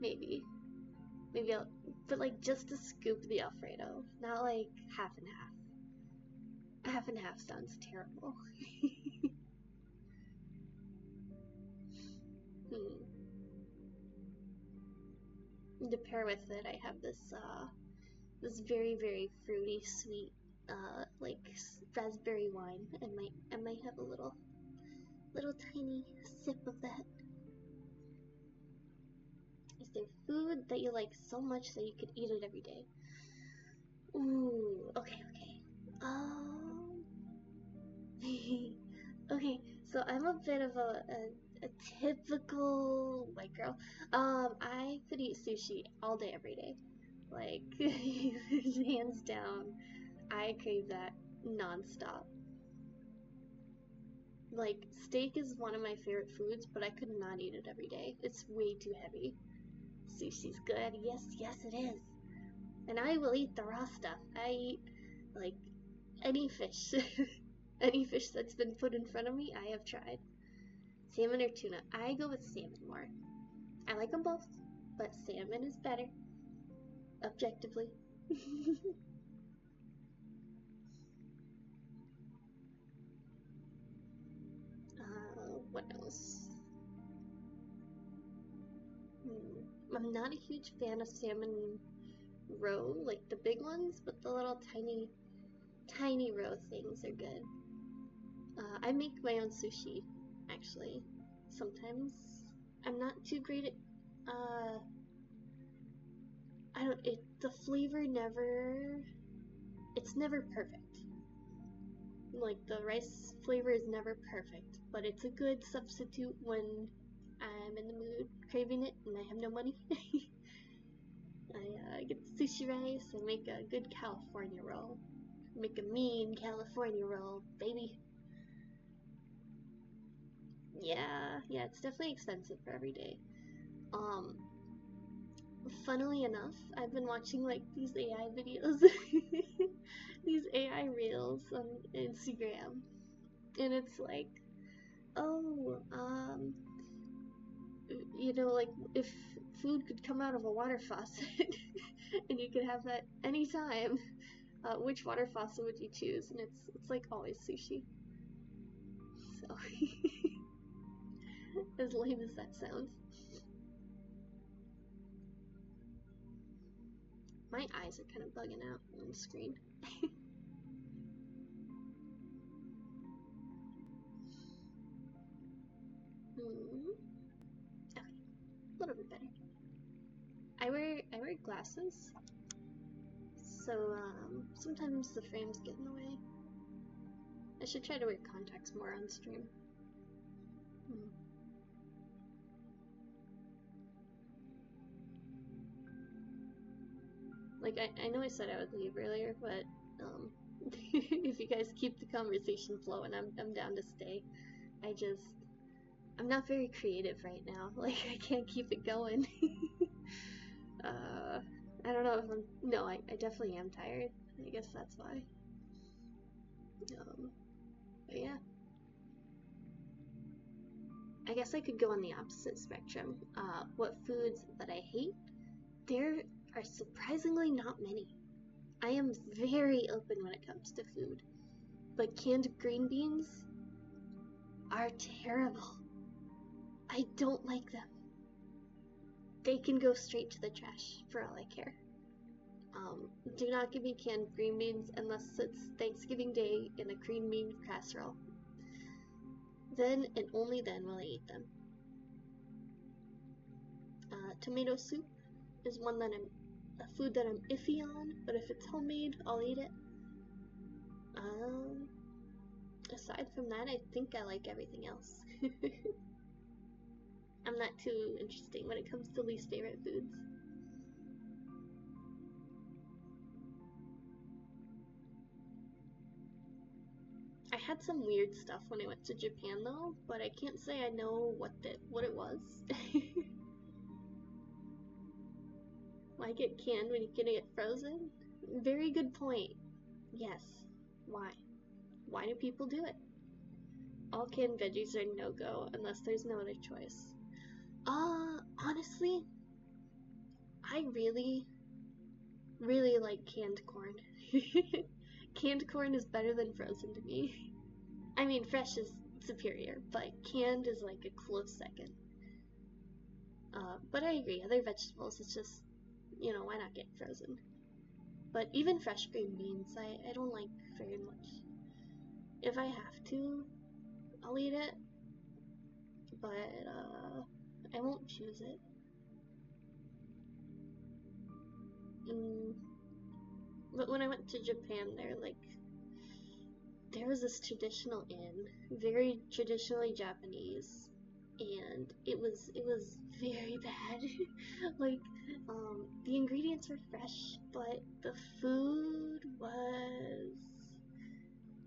I'll, but like just to scoop the Alfredo, not like half and half. Half and half sounds terrible. Hmm. To pair with it, I have this very fruity sweet like raspberry wine. I might have a little tiny sip of that. Is there food that you like so much that you could eat it every day? Ooh, okay. Okay, so I'm a bit of a typical white girl. I could eat sushi all day, every day. Like, hands down, I crave that nonstop. Like, steak is one of my favorite foods, but I could not eat it every day. It's way too heavy. Sushi's good. Yes, it is. And I will eat the raw stuff. I eat, like, any fish. Any fish that's been put in front of me, I have tried. Salmon or tuna? I go with salmon more. I like them both, but salmon is better. Objectively. What else? I'm not a huge fan of salmon roe, like the big ones, but the little tiny roe things are good. I make my own sushi, actually. Sometimes I'm not too great at. I don't. The flavor never. It's never perfect. Like the rice flavor is never perfect, but it's a good substitute when I'm in the mood craving it and I have no money. I get the sushi rice, I make a good California roll. Make a mean California roll, baby. Yeah, it's definitely expensive for every day. Funnily enough, I've been watching like these AI videos, these AI reels on Instagram, and it's like, oh, you know, like if food could come out of a water faucet and you could have that anytime, which water faucet would you choose? And it's like always sushi. So, as lame as that sounds. My eyes are kind of bugging out on the screen. Okay, a little bit better. I wear glasses, so sometimes the frames get in the way. I should try to wear contacts more on stream. Like I know I said I would leave earlier, but if you guys keep the conversation flowing, I'm down to stay. I'm not very creative right now. Like I can't keep it going. I don't know if no, I definitely am tired. I guess that's why. But yeah. I guess I could go on the opposite spectrum. What foods that I hate? There are surprisingly not many. I am very open when it comes to food, but canned green beans are terrible. I don't like them. They can go straight to the trash for all I care. Do not give me canned green beans unless it's Thanksgiving Day in a green bean casserole. Then and only then will I eat them. Tomato soup is a food that I'm iffy on, but if it's homemade, I'll eat it. Aside from that, I think I like everything else. I'm not too interesting when it comes to least favorite foods. I had some weird stuff when I went to Japan though, but I can't say I know what it was. Why get canned when you can get frozen? Very good point. Yes. Why? Why do people do it? All canned veggies are no-go unless there's no other choice. Honestly, I really like canned corn. Canned corn is better than frozen to me. I mean, fresh is superior, but canned is like a close second. But I agree, other vegetables, it's just, you know, why not get frozen? But even fresh green beans, I don't like very much. If I have to, I'll eat it, but I won't choose it. But when I went to Japan, there was this traditional inn, very traditionally Japanese, and it was very bad. Like, the ingredients were fresh, but the food was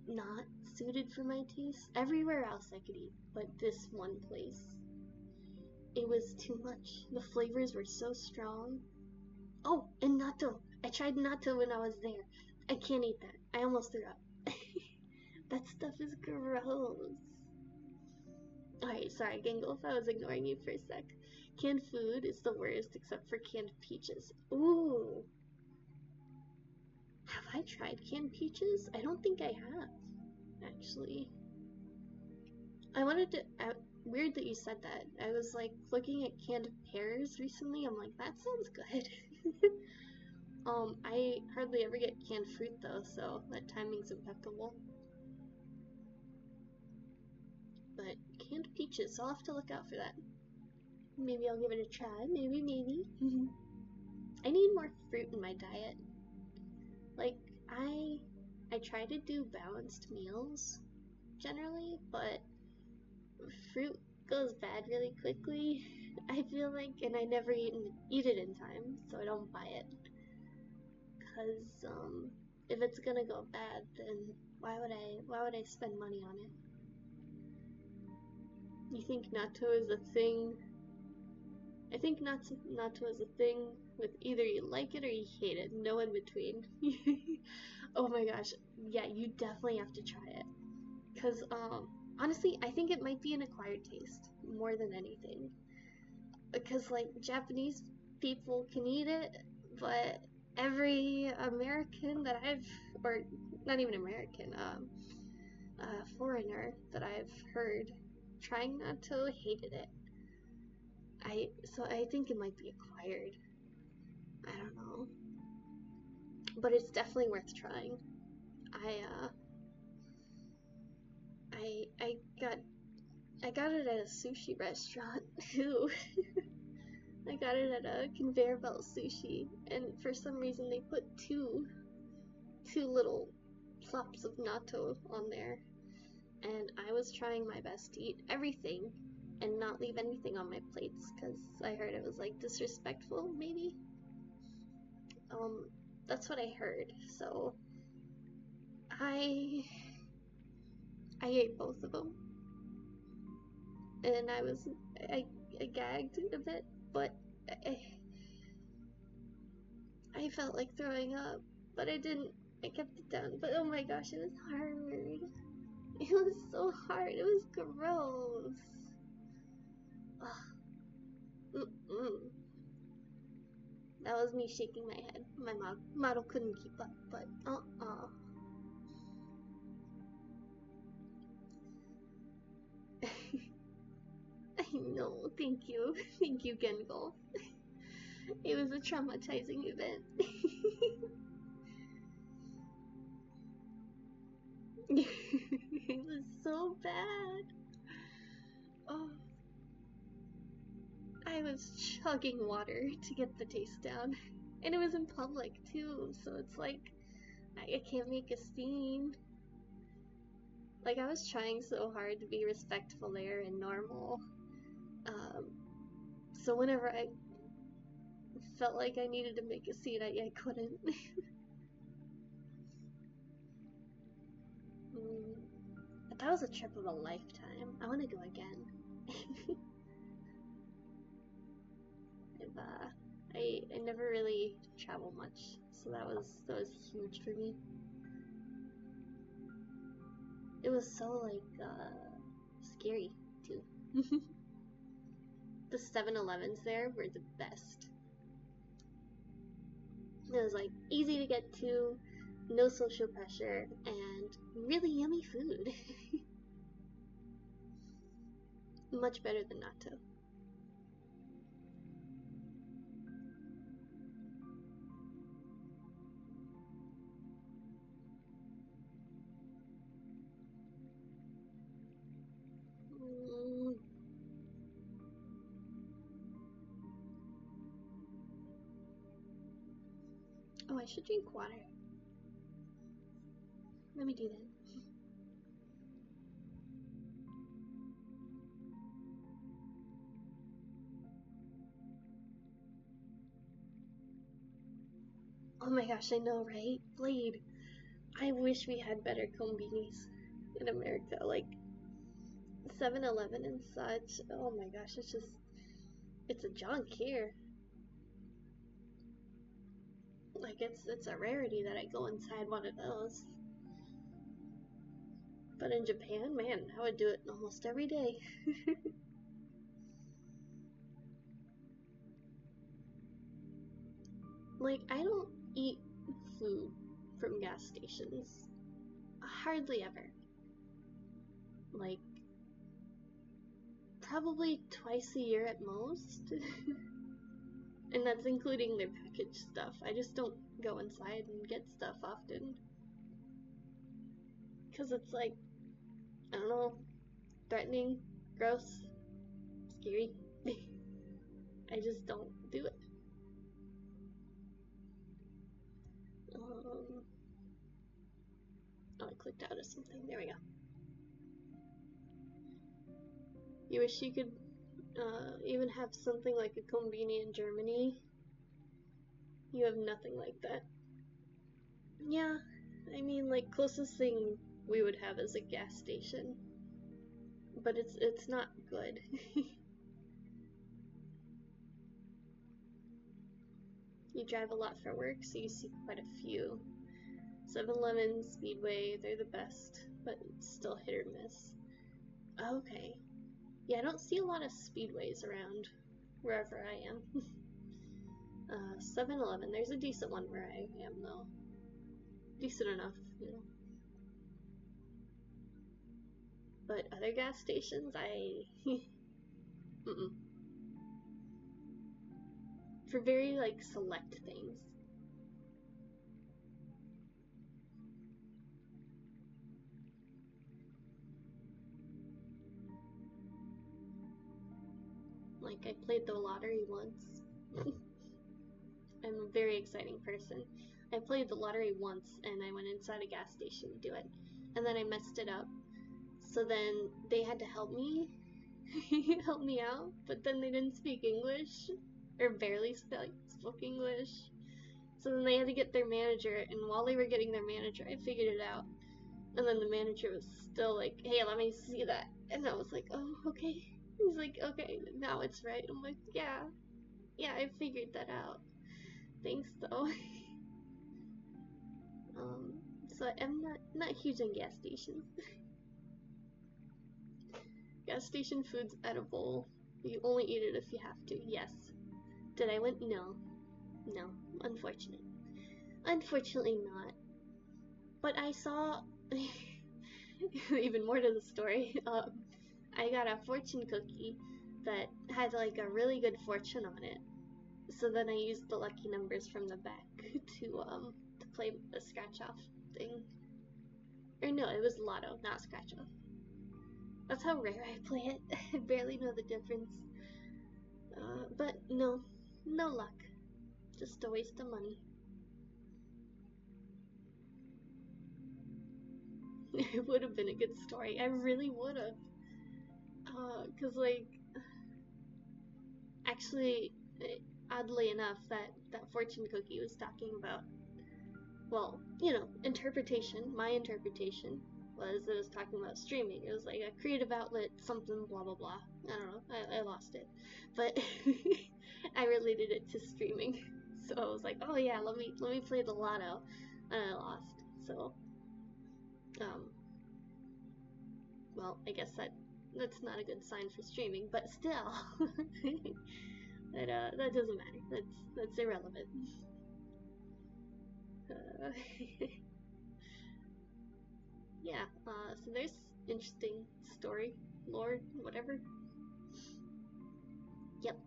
not suited for my taste. Everywhere else I could eat, but this one place, it was too much. The flavors were so strong. Oh, and natto. I tried natto when I was there. I can't eat that. I almost threw up. That stuff is gross. Alright, sorry, Gangle, if I was ignoring you for a sec. Canned food is the worst except for canned peaches. Ooh. Have I tried canned peaches? I don't think I have, actually. I wanted to. Weird that you said that. I was like looking at canned pears recently. I'm like, that sounds good. I hardly ever get canned fruit though, so that timing's impeccable. But canned peaches, I'll have to look out for that. Maybe I'll give it a try. Maybe. I need more fruit in my diet. Like, I try to do balanced meals generally, but fruit goes bad really quickly. I feel like, and I never eat it in time, so I don't buy it. Cause if it's gonna go bad, then why would I spend money on it? You think natto is a thing? I think natto is a thing with either you like it or you hate it, no in between. Oh my gosh, yeah, you definitely have to try it. Cause honestly, I think it might be an acquired taste more than anything. Because like Japanese people can eat it, but every American that I've, or not even American, foreigner that I've heard trying natto hated it. So I think it might be acquired. I don't know, but it's definitely worth trying. I I got it at a sushi restaurant too. I got it at a conveyor belt sushi, and for some reason they put two little plops of natto on there, and I was trying my best to eat everything and not leave anything on my plates because I heard it was like disrespectful, maybe. That's what I heard. So I ate both of them, and I, I gagged a bit, but I, I felt like throwing up, but I didn't. I kept it down. But oh my gosh, it was hard. It was so hard. It was gross. Mm-mm. That was me shaking my head. My model couldn't keep up, but I know. Thank you. Thank you, Gengo. It was a traumatizing event. It was so bad. Oh, I was chugging water to get the taste down. And it was in public too, so it's like I can't make a scene. Like I was trying so hard to be respectful there and normal. So whenever I felt like I needed to make a scene, I couldn't. But that was a trip of a lifetime. I want to go again. I never really travel much, so that was huge for me. It was so like scary too. The 7-Elevens there were the best. It was like easy to get to, no social pressure, and really yummy food. Much better than natto. Oh, I should drink water. Let me do that. Oh my gosh, I know, right? Blade. I wish we had better convenies in America, like 7-Eleven and such. Oh my gosh, it's a junk here. Like it's a rarity that I go inside one of those. But in Japan, man, I would do it almost every day. Like, I don't eat food from gas stations. Hardly ever. Like, probably twice a year at most. And that's including their packaged stuff. I just don't go inside and get stuff often. Because it's like, I don't know, threatening, gross, scary. I just don't do it. Oh, I clicked out of something. There we go. You wish you could even have something like a Kombini in Germany, you have nothing like that. Yeah, I mean, like, closest thing we would have is a gas station, but it's not good. You drive a lot for work, so you see quite a few. 7-Eleven, Speedway, they're the best, but it's still hit or miss. Okay. Yeah, I don't see a lot of Speedways around wherever I am. 7-Eleven, there's a decent one where I am, though. Decent enough, you know. But other gas stations, mm-mm. For very, like, select things. Like, I played the lottery once. I'm a very exciting person. I played the lottery once, and I went inside a gas station to do it. And then I messed it up. So then they had to help me. Help me out, but then they didn't speak English. Or barely spoke English. So then they had to get their manager, and while they were getting their manager, I figured it out. And then the manager was still like, hey, let me see that. And I was like, oh, okay. He's like, okay, now it's right. I'm like, yeah, I figured that out. Thanks, though. So I'm not huge on gas stations. Gas station food's edible. You only eat it if you have to. Yes. Did I win? No. No. Unfortunate. Unfortunately not. But I saw even more to the story. I got a fortune cookie that had like a really good fortune on it. So then I used the lucky numbers from the back to play the scratch off thing. Or no, it was lotto, not scratch off. That's how rare I play it. I barely know the difference. But no luck. Just a waste of money. It would have been a good story. I really would have. Cause like, actually, oddly enough, that fortune cookie was talking about, well, you know, interpretation. My interpretation was it was talking about streaming. It was like a creative outlet, something, blah blah blah. I don't know. I lost it, but I related it to streaming. So I was like, oh yeah, let me play the lotto, and I lost. So, well, I guess that's not a good sign for streaming, but still, that doesn't matter. That's irrelevant. Yeah. So there's interesting story, lore, whatever. Yep.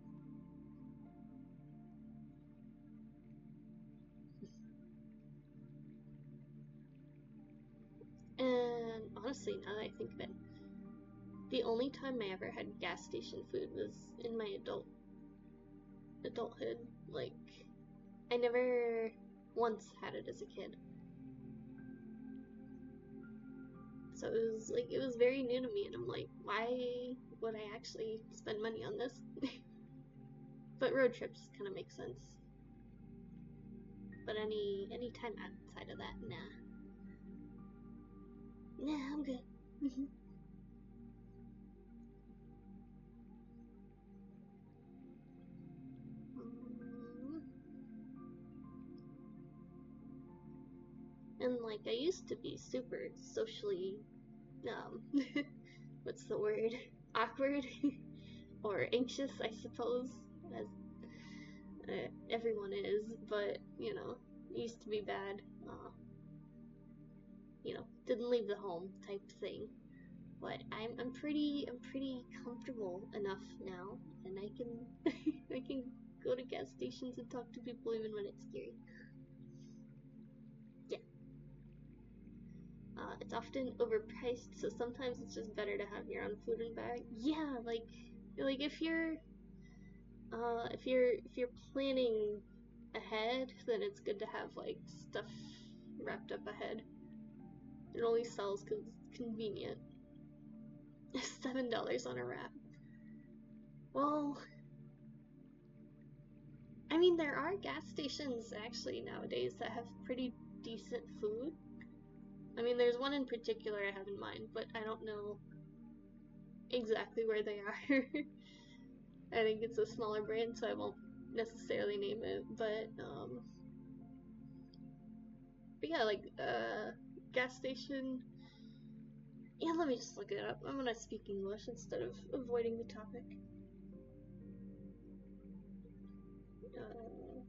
And honestly, now that I think of it, the only time I ever had gas station food was in my adulthood. Like, I never once had it as a kid. So it was very new to me, and I'm like, why would I actually spend money on this? But road trips kind of make sense. But any time outside of that, nah. Nah, I'm good. And like, I used to be super socially, what's the word? Awkward? Or anxious, I suppose, as everyone is, but, you know, used to be bad. You know, didn't leave the home type thing. But I'm pretty comfortable enough now, and I can I can go to gas stations and talk to people even when it's scary. Yeah. It's often overpriced, so sometimes it's just better to have your own food and bag. Yeah, like if you're planning ahead, then it's good to have like stuff wrapped up ahead. It only sells because it's convenient. $7 on a wrap. Well, I mean, there are gas stations actually nowadays that have pretty decent food. I mean, there's one in particular I have in mind, but I don't know exactly where they are. I think it's a smaller brand, so I won't necessarily name it, but yeah, like, gas station. Yeah, let me just look it up. I'm gonna speak English instead of avoiding the topic. Uh,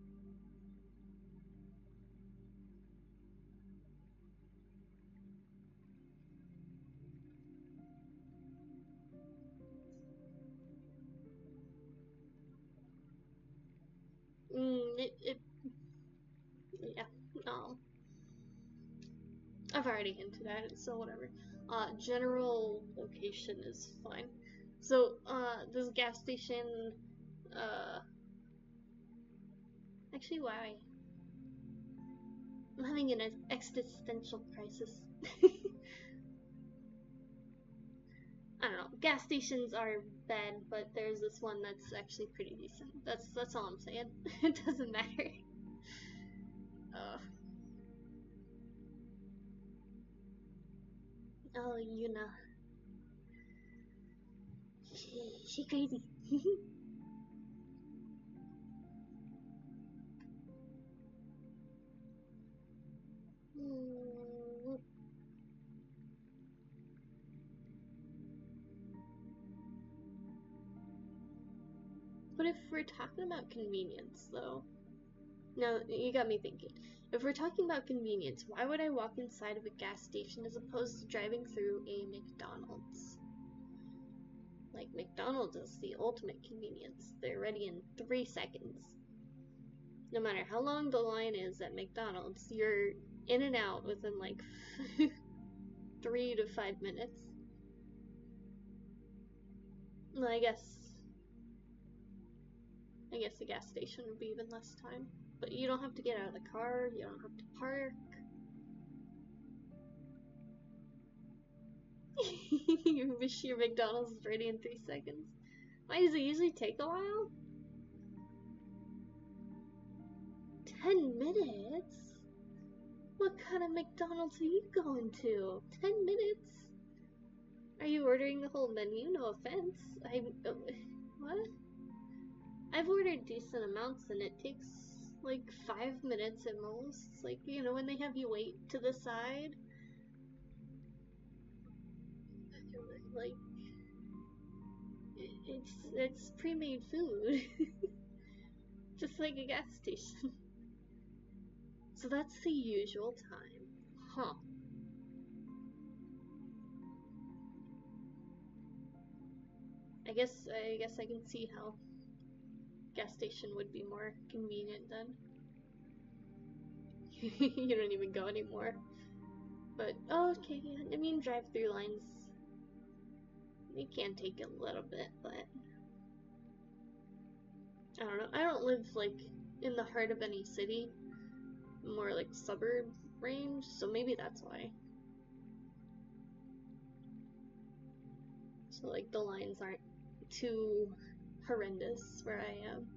yeah, um, I've already hinted at it, so whatever. General location is fine. So, this gas station, uh, actually, why? I'm having an existential crisis. I don't know. Gas stations are bad, but there's this one that's actually pretty decent. That's all I'm saying. It doesn't matter. Uh, oh, Yuna. She crazy. But if we're talking about convenience, though, now you got me thinking. If we're talking about convenience, why would I walk inside of a gas station as opposed to driving through a McDonald's? Like, McDonald's is the ultimate convenience. They're ready in 3 seconds. No matter how long the line is at McDonald's, you're in and out within like 3 to 5 minutes. Well, I guess the gas station would be even less time. But you don't have to get out of the car, you don't have to park. You wish your McDonald's was ready in 3 seconds. Why does it usually take a while? 10 minutes? What kind of McDonald's are you going to? 10 minutes? Are you ordering the whole menu? No offense. What? I've ordered decent amounts and it takes like 5 minutes at most. Like, you know, when they have you wait to the side. Like, it's pre-made food. Just like a gas station. So that's the usual time. Huh. I guess I can see how gas station would be more convenient then. You don't even go anymore. But oh, okay, I mean drive-through lines. It can take a little bit, but I don't know. I don't live like in the heart of any city. More like suburb range, so maybe that's why. So like the lines aren't too horrendous where I am.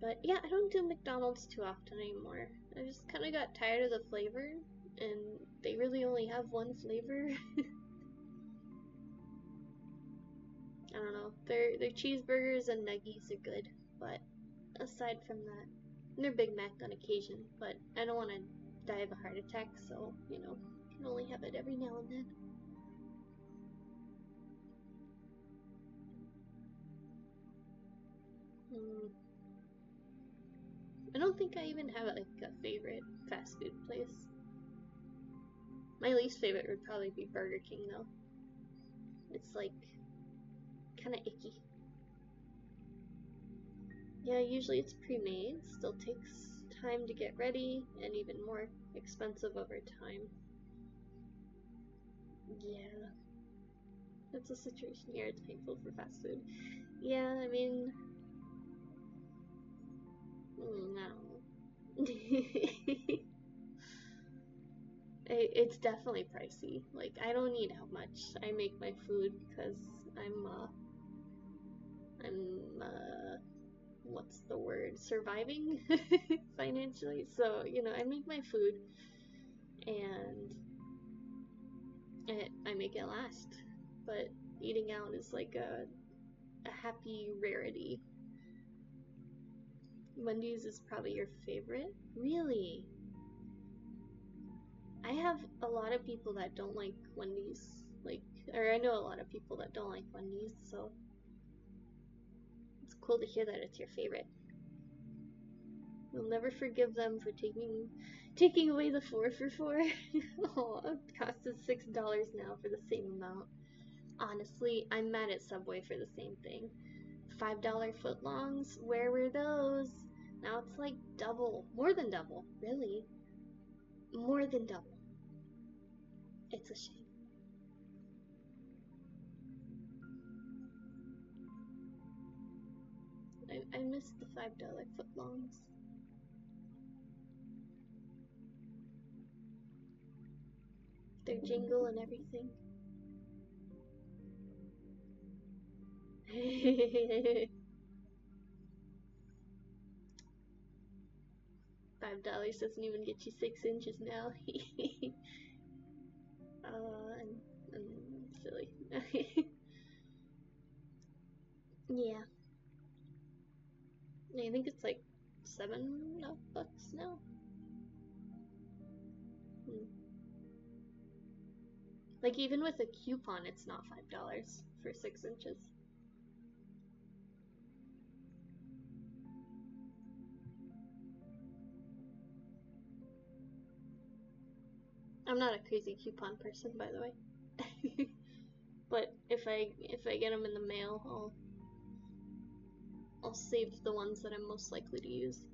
But yeah, I don't do McDonald's too often anymore. I just kind of got tired of the flavor, and they really only have one flavor. I don't know. Their cheeseburgers and nuggies are good, but aside from that, they're Big Mac on occasion. But I don't want to die of a heart attack, so you know, can only have it every now and then. I don't think I even have like a favorite fast food place. My least favorite would probably be Burger King though. It's like kind of icky. Yeah, usually it's pre-made, still takes time to get ready, and even more expensive over time. Yeah, that's a situation here, it's painful for fast food. Yeah, I mean, no. It's definitely pricey. Like, I don't need how much I make my food because I'm what's the word? Surviving financially. So, you know, I make my food and I make it last. But eating out is like a happy rarity. Wendy's is probably your favorite? Really? I have a lot of people that don't like Wendy's. Like, or I know a lot of people that don't like Wendy's, so it's cool to hear that it's your favorite. We'll never forgive them for taking away the 4 for 4. Oh, it costs us $6 now for the same amount. Honestly, I'm mad at Subway for the same thing. $5 footlongs, where were those? Now it's like double, more than double, really. More than double. It's a shame. I miss the $5 footlongs. Their jingle and everything. $5 doesn't even get you 6 inches now. I'm silly. Yeah. I think it's like $7 now. Like, even with a coupon, it's not $5 for 6 inches. I'm not a crazy coupon person, by the way. But if I get them in the mail, I'll save the ones that I'm most likely to use.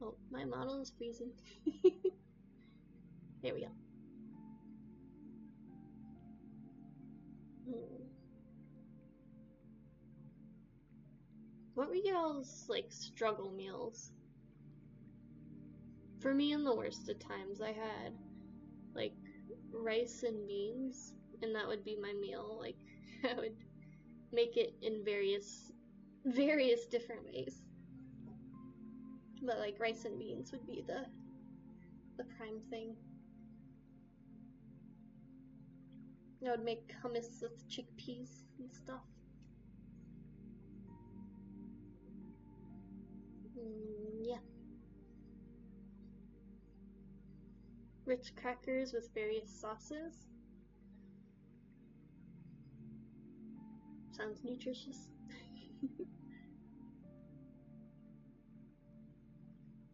Oh, my model is freezing. There we go. What were y'all's, like, struggle meals? For me, in the worst of times, I had, like, rice and beans, and that would be my meal. Like, I would make it in various different ways. But, like, rice and beans would be the prime thing. I would make hummus with chickpeas and stuff. Yeah. Rich crackers with various sauces. Sounds nutritious.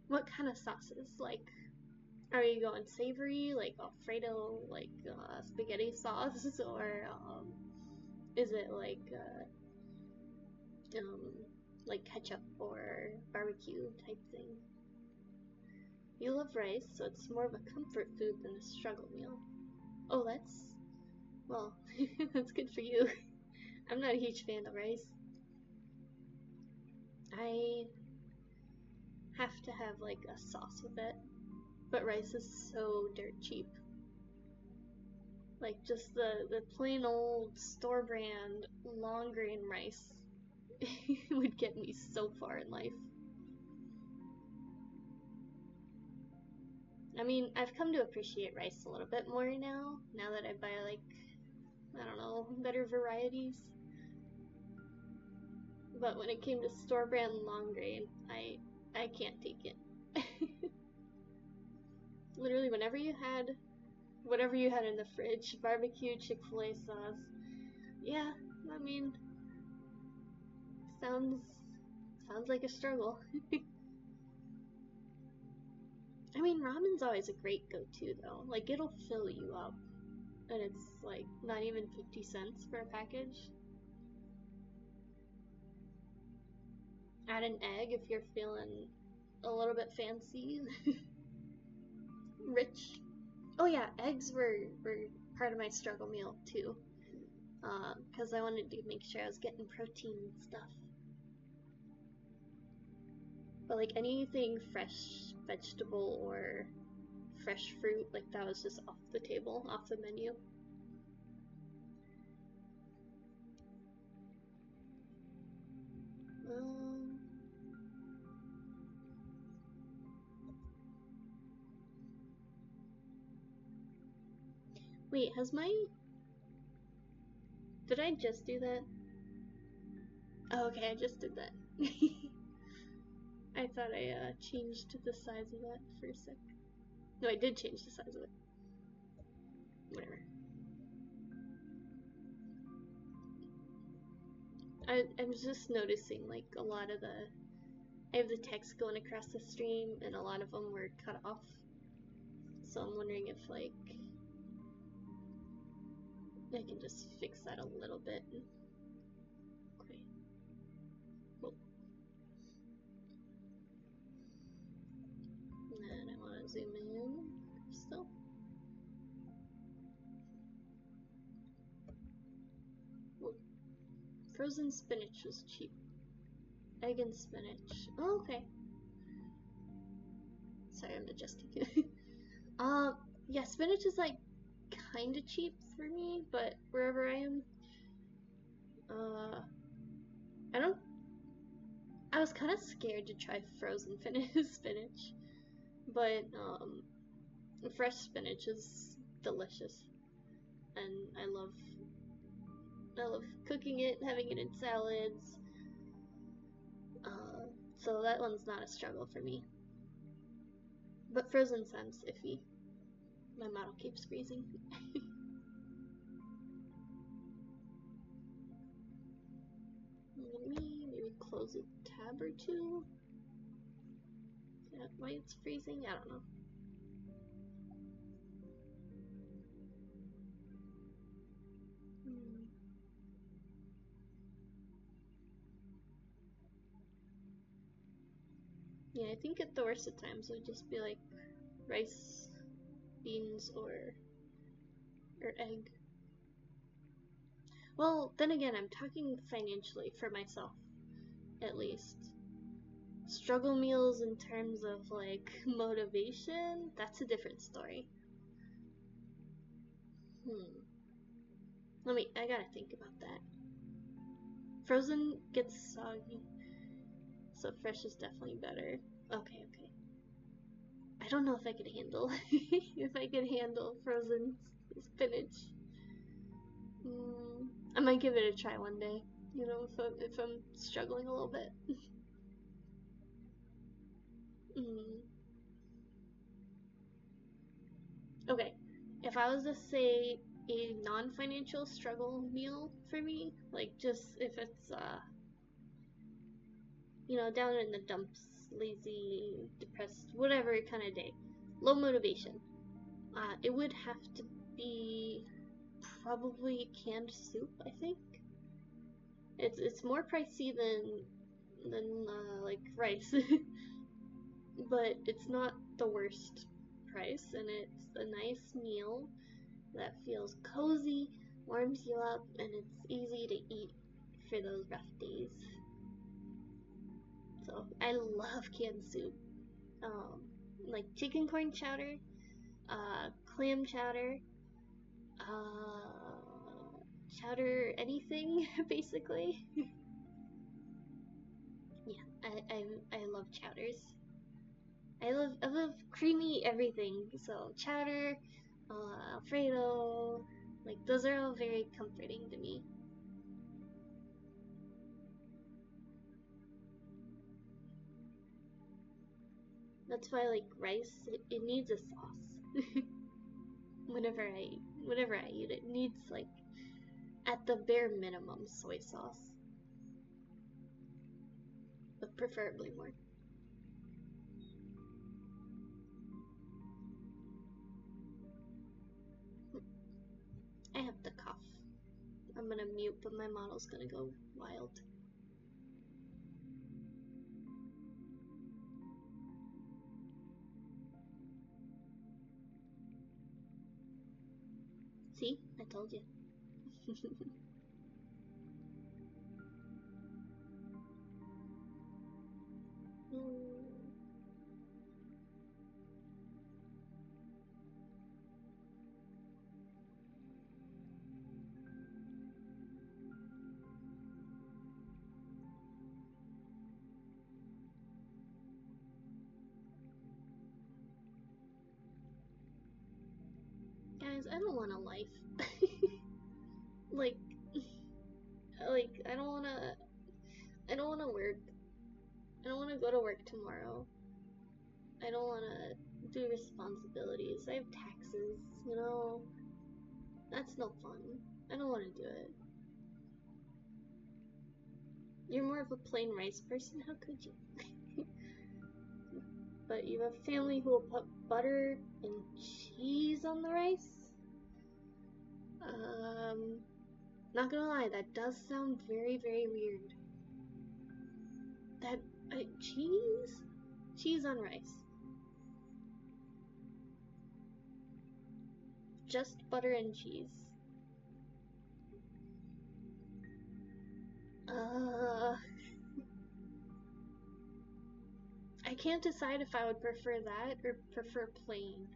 What kind of sauces? Like, are you going savory, like Alfredo, like spaghetti sauce, or is it like ketchup or barbecue type thing? You love rice, so it's more of a comfort food than a struggle meal. Oh, well, that's good for you. I'm not a huge fan of rice. I have to have like a sauce with it, but rice is so dirt cheap. Like just the plain old store brand long grain rice would get me so far in life. I mean, I've come to appreciate rice a little bit more now that I buy, like, I don't know, better varieties. But when it came to store brand long grain, I can't take it. Literally, whenever you had whatever you had in the fridge, barbecue, Chick-fil-A sauce, yeah, I mean, sounds like a struggle. I mean, ramen's always a great go-to though. Like, it'll fill you up, and it's like not even 50 cents for a package. Add an egg if you're feeling a little bit fancy. Rich. Oh yeah, eggs were part of my struggle meal too. Because I wanted to make sure I was getting protein and stuff. But like anything fresh vegetable or fresh fruit, like that was just off the table, off the menu. Wait, did I just do that? Oh, okay, I just did that. I thought I changed the size of that for a sec. No, I did change the size of it. Whatever. I'm just noticing, like, a lot of I have the text going across the stream, and a lot of them were cut off. So I'm wondering if, like, I can just fix that a little bit. Okay. Cool. And then I want to zoom in still. Whoa. Frozen spinach was cheap. Egg and spinach. Oh, okay. Sorry, I'm adjusting. Yeah, spinach is like kind of cheap for me, but wherever I am, I was kind of scared to try frozen spinach, but fresh spinach is delicious, and I love cooking it, having it in salads. So that one's not a struggle for me. But frozen sounds iffy. My model keeps freezing. Let me maybe close a tab or two. Is that why it's freezing? I don't know. Yeah, I think at the worst of times it would just be like rice, beans, or egg. Well, then again, I'm talking financially for myself, at least. Struggle meals in terms of like motivation, that's a different story. I gotta think about that. Frozen gets soggy, so fresh is definitely better. Okay. I don't know if I could handle frozen spinach. I might give it a try one day, you know, if I'm struggling a little bit. Okay, if I was to say a non-financial struggle meal for me, like just if it's you know, down in the dumps, lazy, depressed, whatever kind of day, low motivation, it would have to be probably canned soup. I think it's more pricey than like rice, but it's not the worst price, and it's a nice meal that feels cozy, warms you up, and it's easy to eat for those rough days. So I love canned soup. Like chicken corn chowder, clam chowder, chowder anything basically. Yeah, I love chowders. I love creamy everything. So chowder, Alfredo, like those are all very comforting to me. That's why like rice, it needs a sauce. whenever I eat it, needs like at the bare minimum soy sauce, but preferably more. I have to cough. I'm gonna mute, but my model's gonna go wild. See? I told you. Guys, I don't want a life. like, I don't wanna work. I don't wanna go to work tomorrow. I don't wanna do responsibilities. I have taxes, you know? That's no fun. I don't wanna do it. You're more of a plain rice person, how could you? But you have family who will put butter and cheese on the rice? Not gonna lie, that does sound very, very weird. That, cheese? Cheese on rice. Just butter and cheese. I can't decide if I would prefer that or prefer plain.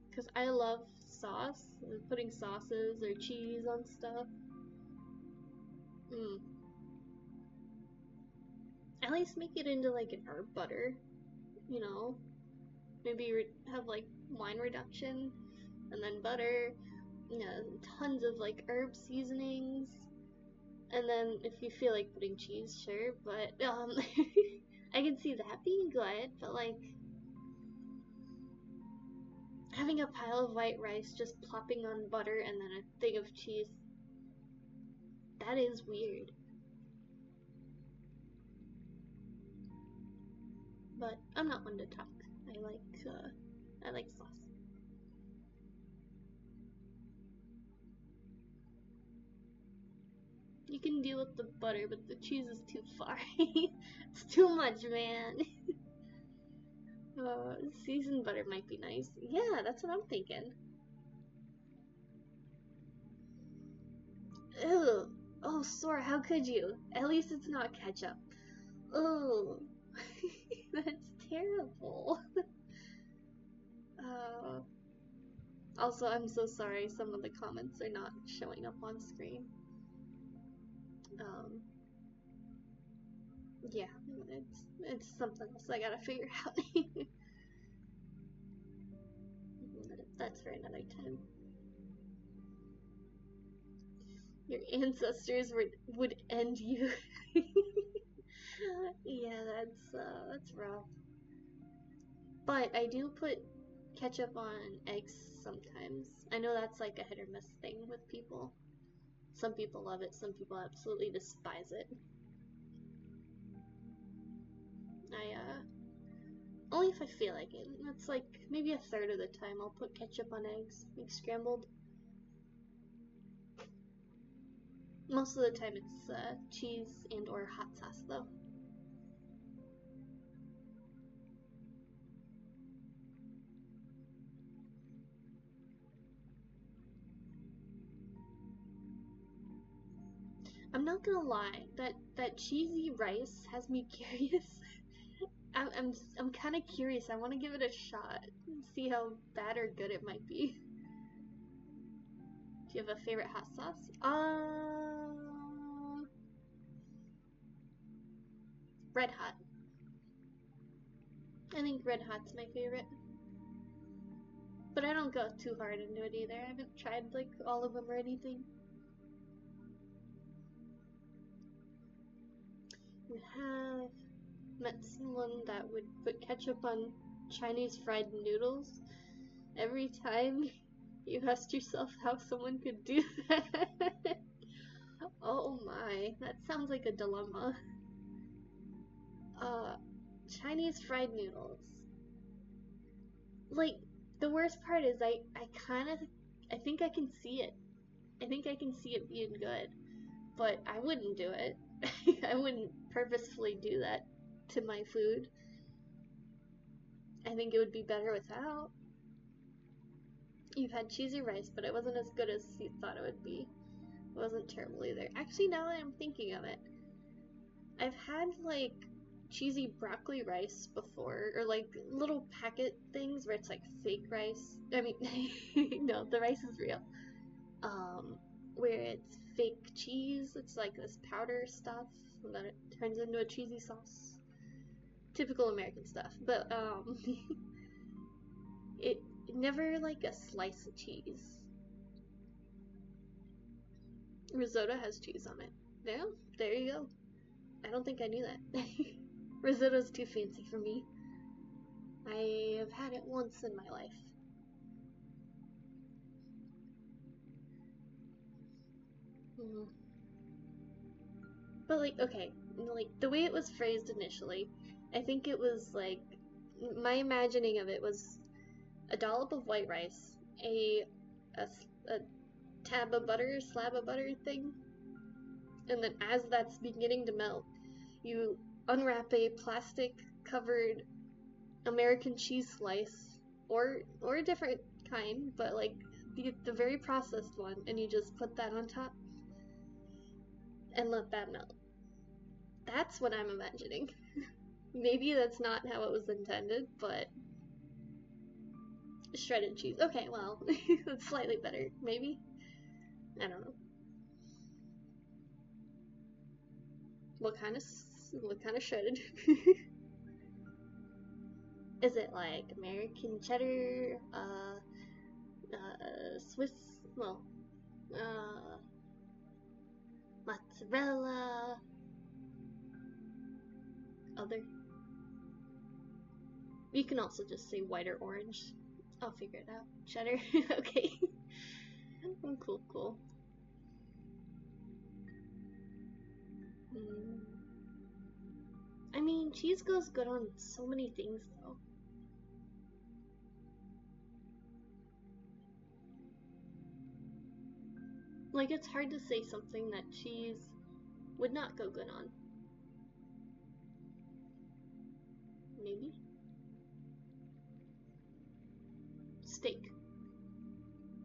Because I love sauce, putting sauces or cheese on stuff. At least make it into like an herb butter, you know? Maybe have like wine reduction and then butter, you know, tons of like herb seasonings. And then if you feel like putting cheese, sure, but I can see that being good, but like having a pile of white rice just plopping on butter and then a thing of cheese, that is weird. But I'm not one to talk. I like sauce. You can deal with the butter, but the cheese is too far. It's too much, man. Seasoned butter might be nice. Yeah, that's what I'm thinking. Ew. Oh, Sora, how could you? At least it's not ketchup. Oh, that's terrible. Also, I'm so sorry some of the comments are not showing up on screen. Yeah, it's something else I gotta figure out. That's for another time. Your ancestors would end you. Yeah, that's rough. But I do put ketchup on eggs sometimes. I know that's like a hit or miss thing with people. Some people love it, some people absolutely despise it. Only if I feel like it. That's like maybe a third of the time I'll put ketchup on eggs, like scrambled. Most of the time it's cheese and or hot sauce though. I'm not gonna lie, that cheesy rice has me curious. I'm kind of curious. I want to give it a shot and see how bad or good it might be. Do you have a favorite hot sauce? Red Hot. I think Red Hot's my favorite. But I don't go too hard into it either. I haven't tried like all of them or anything. We have met someone that would put ketchup on Chinese fried noodles. Every time you asked yourself how someone could do that. Oh my, that sounds like a dilemma. Chinese fried noodles. Like, the worst part is I think I can see it. I think I can see it being good, but I wouldn't do it. I wouldn't purposefully do that to my food. I think it would be better without. You've had cheesy rice, but it wasn't as good as you thought it would be. It wasn't terrible either. Actually, now that I'm thinking of it, I've had like cheesy broccoli rice before, or like little packet things where it's like fake rice. I mean, no, the rice is real. Where it's fake cheese. It's like this powder stuff, and then it turns into a cheesy sauce. Typical American stuff, but it never like a slice of cheese. Risotto has cheese on it. Yeah, there you go. I don't think I knew that. Risotto's too fancy for me. I have had it once in my life. Mm. But like, okay, like the way it was phrased initially, I think it was like, my imagining of it was a dollop of white rice, a tab of butter, slab of butter thing, and then as that's beginning to melt, you unwrap a plastic covered American cheese slice, or a different kind, but like the very processed one, and you just put that on top and let that melt. That's what I'm imagining. Maybe that's not how it was intended, but shredded cheese. Okay, well, that's slightly better, maybe? I don't know. What kind of shredded? Is it like American cheddar, Swiss, well, mozzarella, other? You can also just say white or orange. I'll figure it out. Cheddar? Okay. Cool, cool. I mean, cheese goes good on so many things, though. Like, it's hard to say something that cheese would not go good on. Maybe? Steak.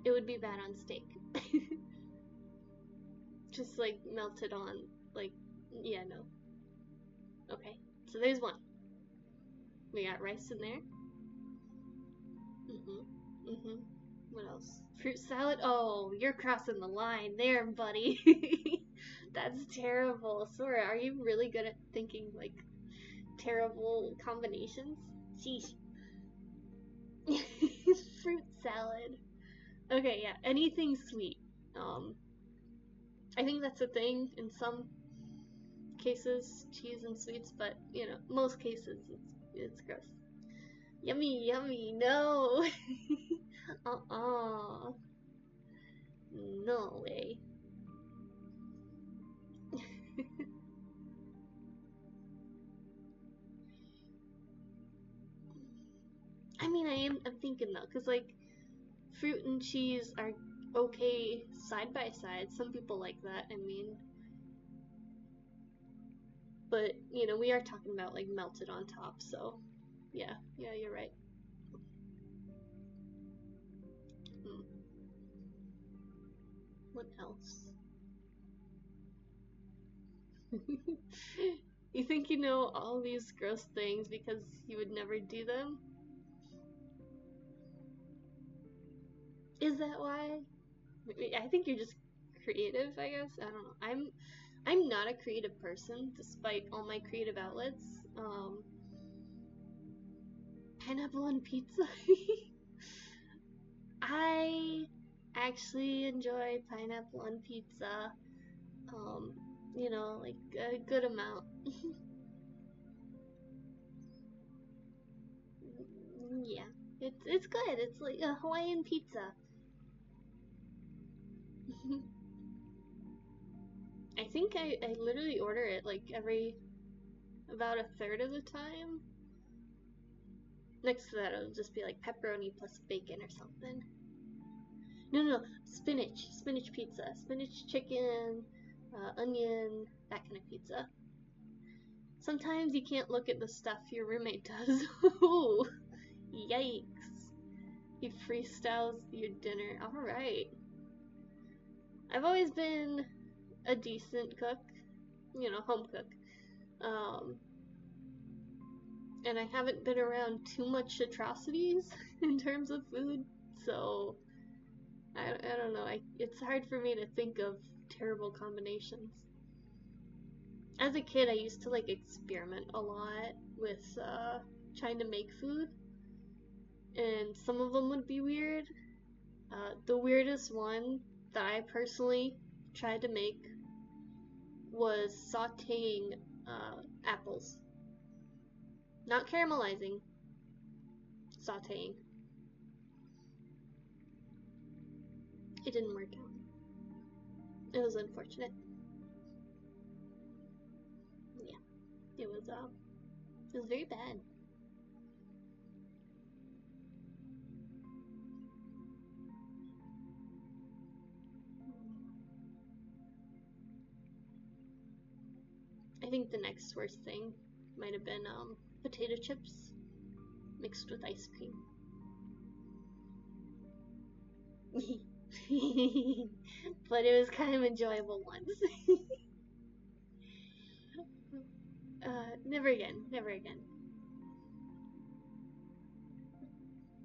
It would be bad on steak. Just, like, melted on, like, yeah, no. Okay, so there's one. We got rice in there. What else? Fruit salad? Oh, you're crossing the line there, buddy. That's terrible. Sora, are you really good at thinking, like, terrible combinations? Sheesh. Fruit salad. Okay, yeah, anything sweet. I think that's a thing in some cases, cheese and sweets, but, you know, most cases, it's gross. Yummy, yummy, no! No way. I mean, I'm thinking though, because like, fruit and cheese are okay side by side. Some people like that, I mean. But, you know, we are talking about like melted on top, so yeah, you're right. What else? You think you know all these gross things because you would never do them? Is that why? I think you're just creative, I guess. I don't know. I'm not a creative person, despite all my creative outlets. Pineapple on pizza. I actually enjoy pineapple on pizza. You know, like a good amount. Yeah, it's good. It's like a Hawaiian pizza. I think I literally order it like about a third of the time. Next to that, it'll just be like pepperoni plus bacon or something. No, spinach pizza, spinach chicken, onion, that kind of pizza. Sometimes you can't look at the stuff your roommate does. Ooh, yikes. He freestyles your dinner. Alright. I've always been a decent cook, you know, home cook. And I haven't been around too much atrocities in terms of food, so I don't know. It's hard for me to think of terrible combinations. As a kid, I used to like experiment a lot with trying to make food, and some of them would be weird. The weirdest one that I personally tried to make was sauteing apples. Not caramelizing, sauteing. It didn't work out. It was unfortunate. Yeah, it was very bad. I think the next worst thing might have been potato chips mixed with ice cream. But it was kind of enjoyable once. Never again, never again.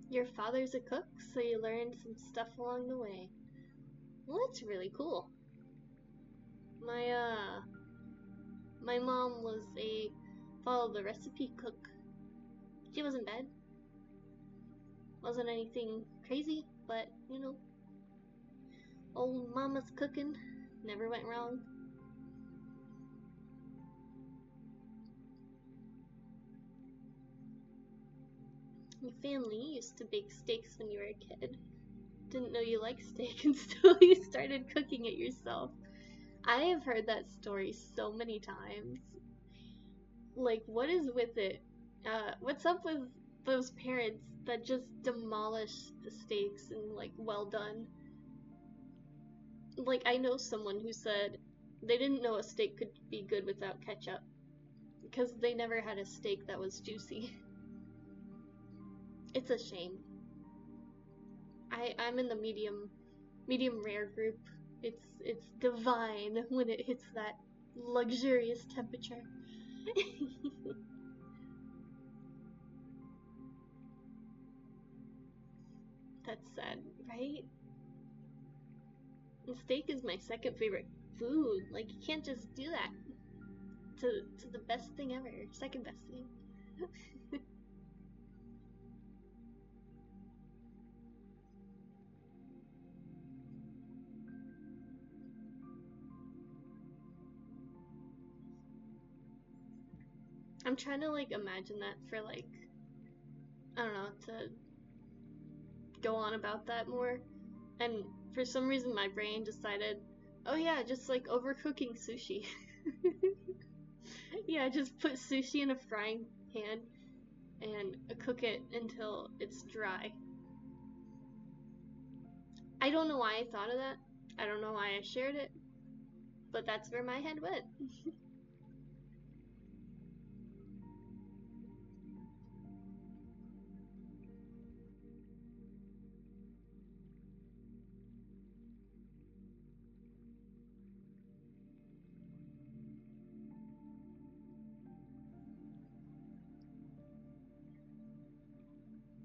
Your father's a cook, so you learned some stuff along the way. Well, that's really cool. My mom was a follow the recipe cook. She wasn't bad. Wasn't anything crazy, but you know, old mama's cooking never went wrong. My family used to bake steaks when you were a kid. Didn't know you liked steak until you started cooking it yourself. I have heard that story so many times. Like, what is with it? What's up with those parents that just demolish the steaks and, like, well done? Like, I know someone who said they didn't know a steak could be good without ketchup because they never had a steak that was juicy. It's a shame. I'm in the medium rare group. It's divine when it hits that luxurious temperature. That's sad, right? And steak is my second favorite food. Like, you can't just do that to the best thing ever. Second best thing. I'm trying to, like, imagine that for, like, I don't know, to go on about that more. And for some reason my brain decided, oh yeah, just like overcooking sushi. Yeah, just put sushi in a frying pan and cook it until it's dry. I don't know why I thought of that. I don't know why I shared it, but that's where my head went.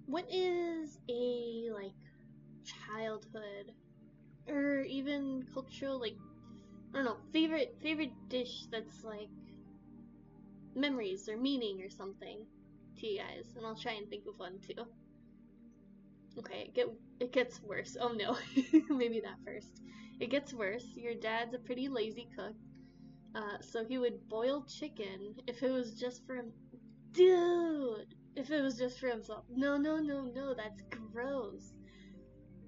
What is a, like, childhood or even cultural, like, I don't know, favorite dish that's like memories or meaning or something to you guys? And I'll try and think of one too. Okay, it gets worse. Oh no, maybe not first. It gets worse. Your dad's a pretty lazy cook, so he would boil chicken if it was just for him. Dude, if it was just for himself. No, no, no, no, that's gross.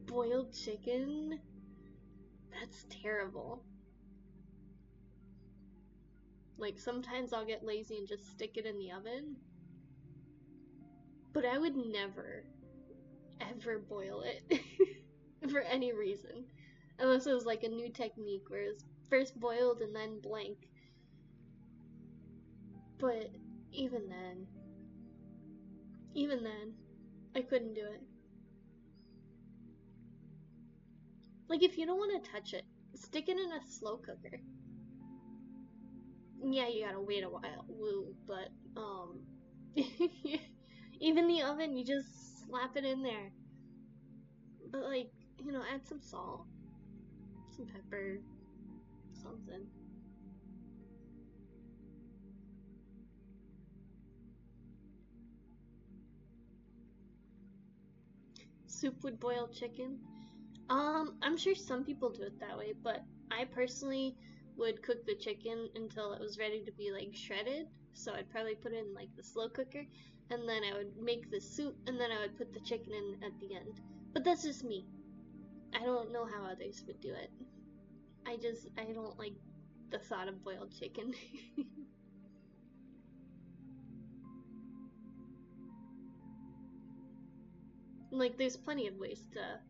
Boiled chicken? That's terrible. Like, sometimes I'll get lazy and just stick it in the oven. But I would never, ever boil it for any reason. Unless it was like a new technique where it's first boiled and then blank. But even then, I couldn't do it. Like, if you don't want to touch it, stick it in a slow cooker. Yeah, you gotta wait a while, woo, but, even the oven, you just slap it in there. But, like, you know, add some salt, some pepper, something. soup with boiled chicken. I'm sure some people do it that way, but I personally would cook the chicken until it was ready to be like shredded. So I'd probably put it in like the slow cooker, and then I would make the soup, and then I would put the chicken in at the end. But that's just me. I don't know how others would do it. I don't like the thought of boiled chicken. Like, there's plenty of ways to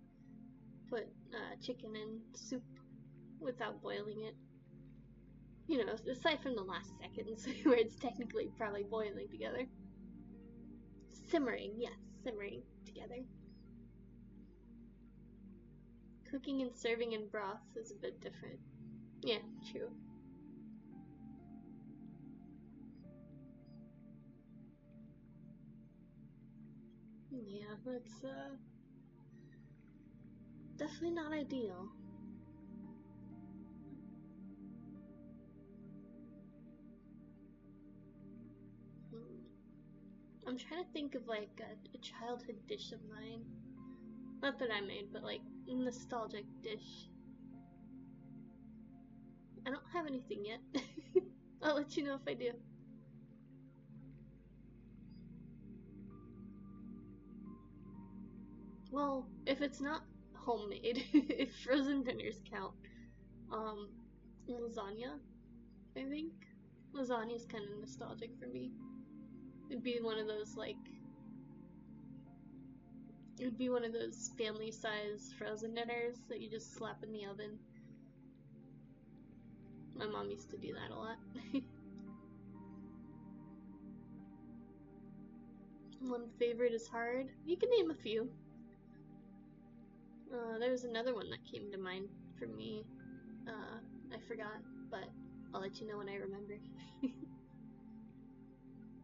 put chicken in soup without boiling it. You know, aside from the last seconds where it's technically probably boiling together. Simmering, yes, simmering together. Cooking and serving in broth is a bit different. Yeah, true. Yeah, that's definitely not ideal. I'm trying to think of like a childhood dish of mine. Not that I made, but like nostalgic dish. I don't have anything yet. I'll let you know if I do. Well, if it's not homemade, if frozen dinners count, um, lasagna, I think. Lasagna is kind of nostalgic for me. It'd be one of those like, it would be one of those family-size frozen dinners that you just slap in the oven. My mom used to do that a lot. One favorite is hard. You can name a few. There was another one that came to mind for me. I forgot, but I'll let you know when I remember.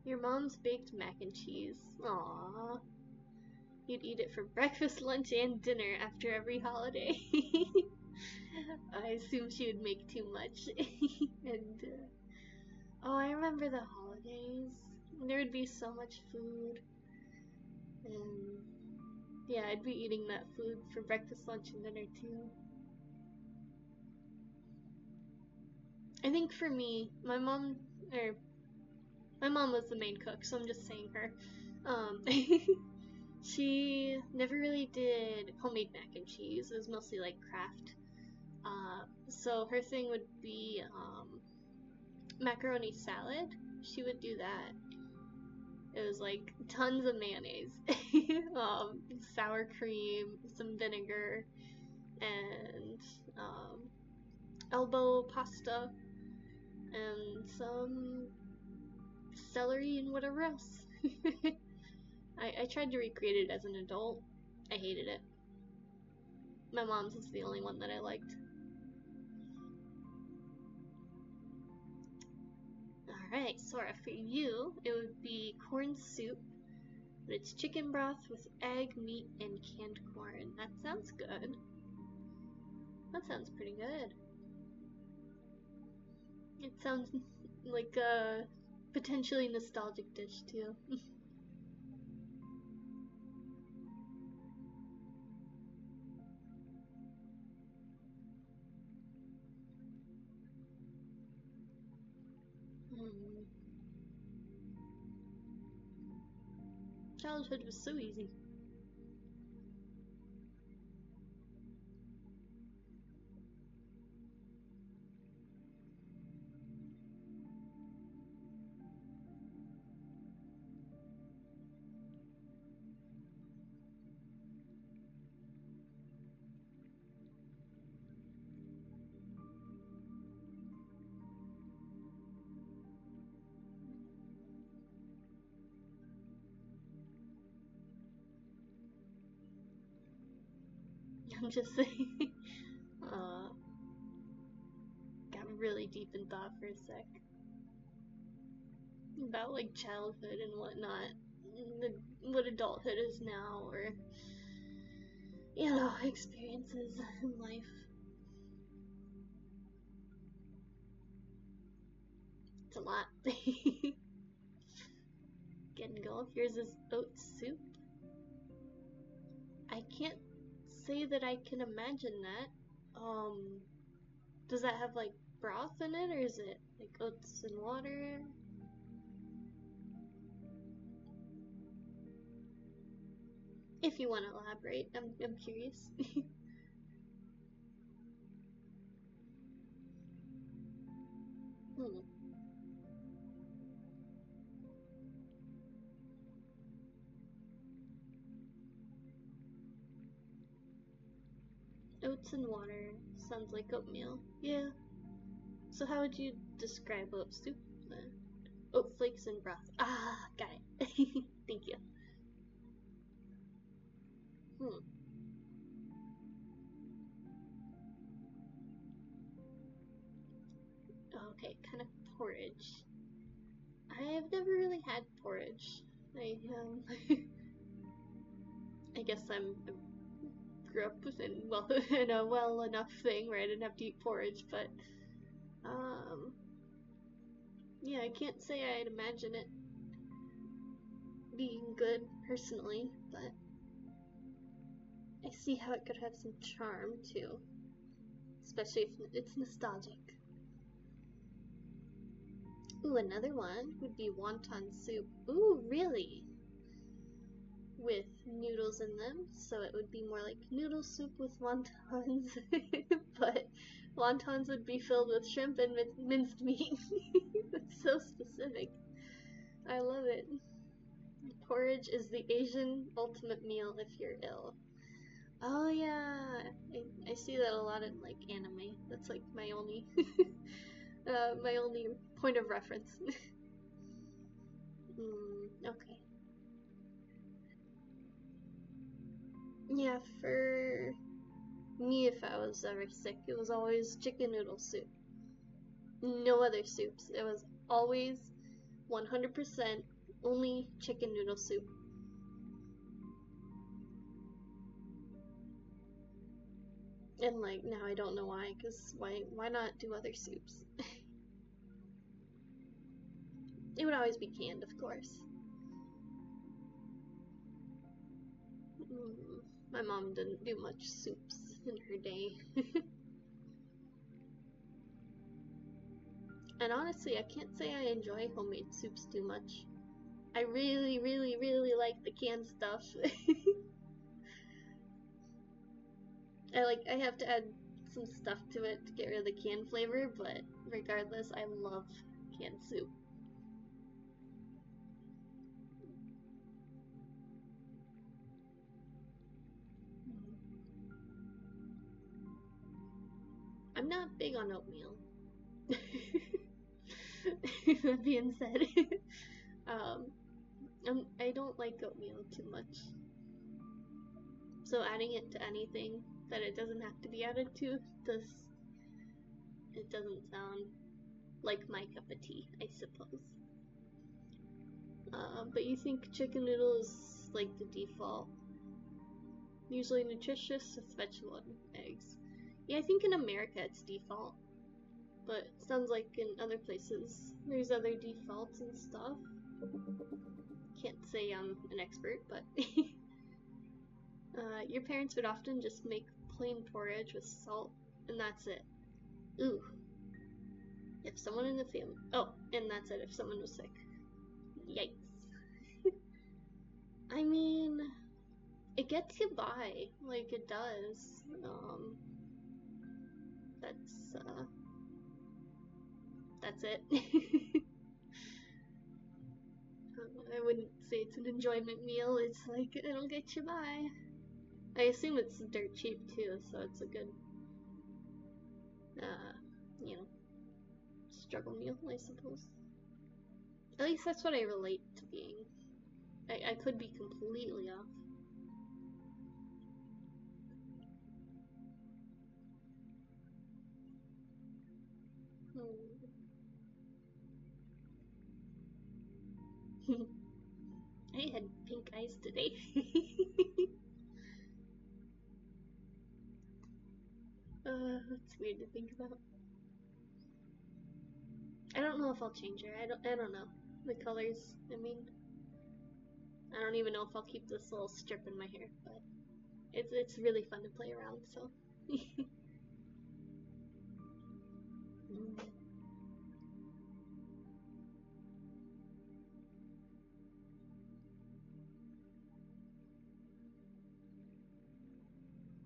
Your mom's baked mac and cheese. Aww. You'd eat it for breakfast, lunch, and dinner after every holiday. I assume she would make too much. And, oh, I remember the holidays. There would be so much food. And, yeah, I'd be eating that food for breakfast, lunch, and dinner too. I think for me, my mom was the main cook, so I'm just saying her. She never really did homemade mac and cheese. It was mostly like craft. So her thing would be macaroni salad. She would do that. It was like tons of mayonnaise, sour cream, some vinegar, and elbow pasta, and some celery and whatever else. I tried to recreate it as an adult. I hated it. My mom's is the only one that I liked. Alright, Sora, for you, it would be corn soup, but it's chicken broth with egg, meat, and canned corn. That sounds good. That sounds pretty good. It sounds like a potentially nostalgic dish, too. Childhood was so easy. I'm just saying. Got really deep in thought for a sec. About like childhood and whatnot. What adulthood is now, or, you know, experiences in life. It's a lot. Getting go. Here's this oat soup. I can't say that I can imagine that. Does that have like broth in it, or is it like oats and water? If you want to elaborate, I'm curious. Hmm. Oats and water sounds like oatmeal. Yeah. So how would you describe oat soup? Oat flakes and broth. Ah, got it. Thank you. Hmm. Okay, kind of porridge. I've never really had porridge. I I guess I grew up in in a well enough thing where I didn't have to eat porridge, but um yeah, I can't say I'd imagine it being good personally, but I see how it could have some charm too, especially if it's nostalgic. Ooh, another one would be wonton soup. Ooh, really? With noodles in them, so it would be more like noodle soup with wontons, but wontons would be filled with shrimp and minced meat. That's so specific. I love it. Porridge is the Asian ultimate meal if you're ill. Oh yeah, I see that a lot in like anime. That's like my only my only point of reference. Okay. Yeah, for me, if I was ever sick, it was always chicken noodle soup. No other soups. It was always 100% only chicken noodle soup. And like now I don't know why, cause why not do other soups? It would always be canned, of course. My mom didn't do much soups in her day. And honestly, I can't say I enjoy homemade soups too much. I really, really, really like the canned stuff. I have to add some stuff to it to get rid of the canned flavor, but regardless, I love canned soup. I'm not big on oatmeal. That being said, um, I don't like oatmeal too much. So adding it to anything that it doesn't have to be added to, it doesn't sound like my cup of tea, I suppose. But you think chicken noodles like the default? Usually nutritious with vegetable and eggs. Yeah, I think in America it's default, but it sounds like in other places there's other defaults and stuff. Can't say I'm an expert, but your parents would often just make plain porridge with salt, and that's it. Ooh, if someone in the family. Oh, and that's it if someone was sick. Yikes. I mean, it gets you by, like it does. That's that's it. I wouldn't say it's an enjoyment meal. It's like it'll get you by. I assume it's dirt cheap too, so it's a good, uh, you know, struggle meal, I suppose. At least that's what I relate to being. I could be completely off. Hmm. I had pink eyes today. That's weird to think about. I don't know if I'll change her. I don't know. The colors, I mean, I don't even know if I'll keep this little strip in my hair, but it's really fun to play around. So.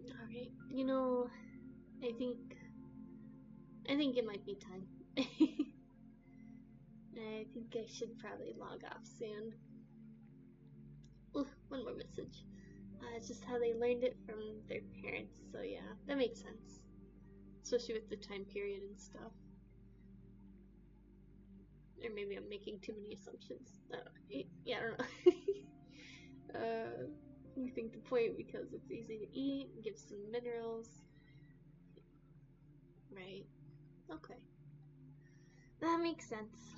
All right, you know, I think it might be time. I think I should probably log off soon. Ooh, one more message. It's just how they learned it from their parents, so yeah, that makes sense. Especially with the time period and stuff. Or maybe I'm making too many assumptions. Yeah, I don't know. I think the point because it's easy to eat and gives some minerals. Right. Okay. That makes sense.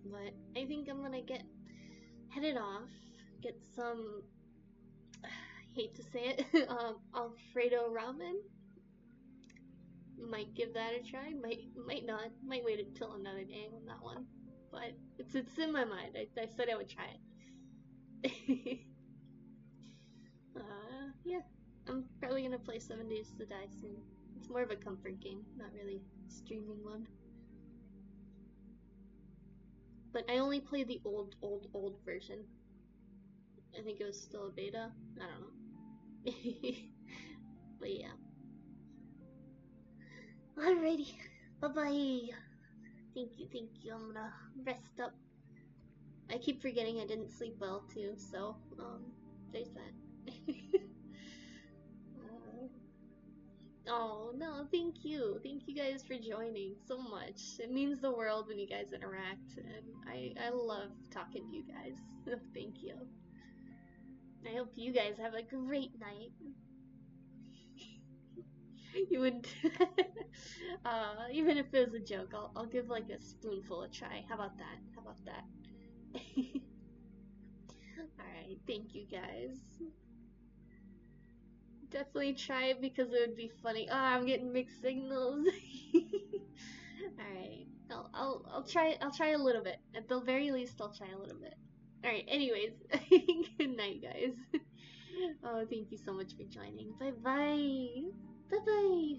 But I think I'm gonna get headed off, get some, I hate to say it, Alfredo ramen. Might give that a try, might not, might wait until another day on that one. But it's in my mind. I said I would try it. Yeah, I'm probably gonna play 7 Days to Die soon. It's more of a comfort game, not really a streaming one. But I only play the old version. I think it was still a beta. I don't know. But yeah. Alrighty. Bye bye. Thank you. I'm gonna rest up. I keep forgetting I didn't sleep well too, so there's that. Oh no, thank you. Thank you guys for joining so much. It means the world when you guys interact, and I love talking to you guys. Thank you. I hope you guys have a great night. You would, even if it was a joke, I'll give like a spoonful a try. How about that? How about that? Alright, thank you guys. Definitely try it because it would be funny. Oh, I'm getting mixed signals. Alright. I'll try a little bit. At the very least I'll try a little bit. Alright, anyways. Good night guys. Oh, thank you so much for joining. Bye bye. Bye bye.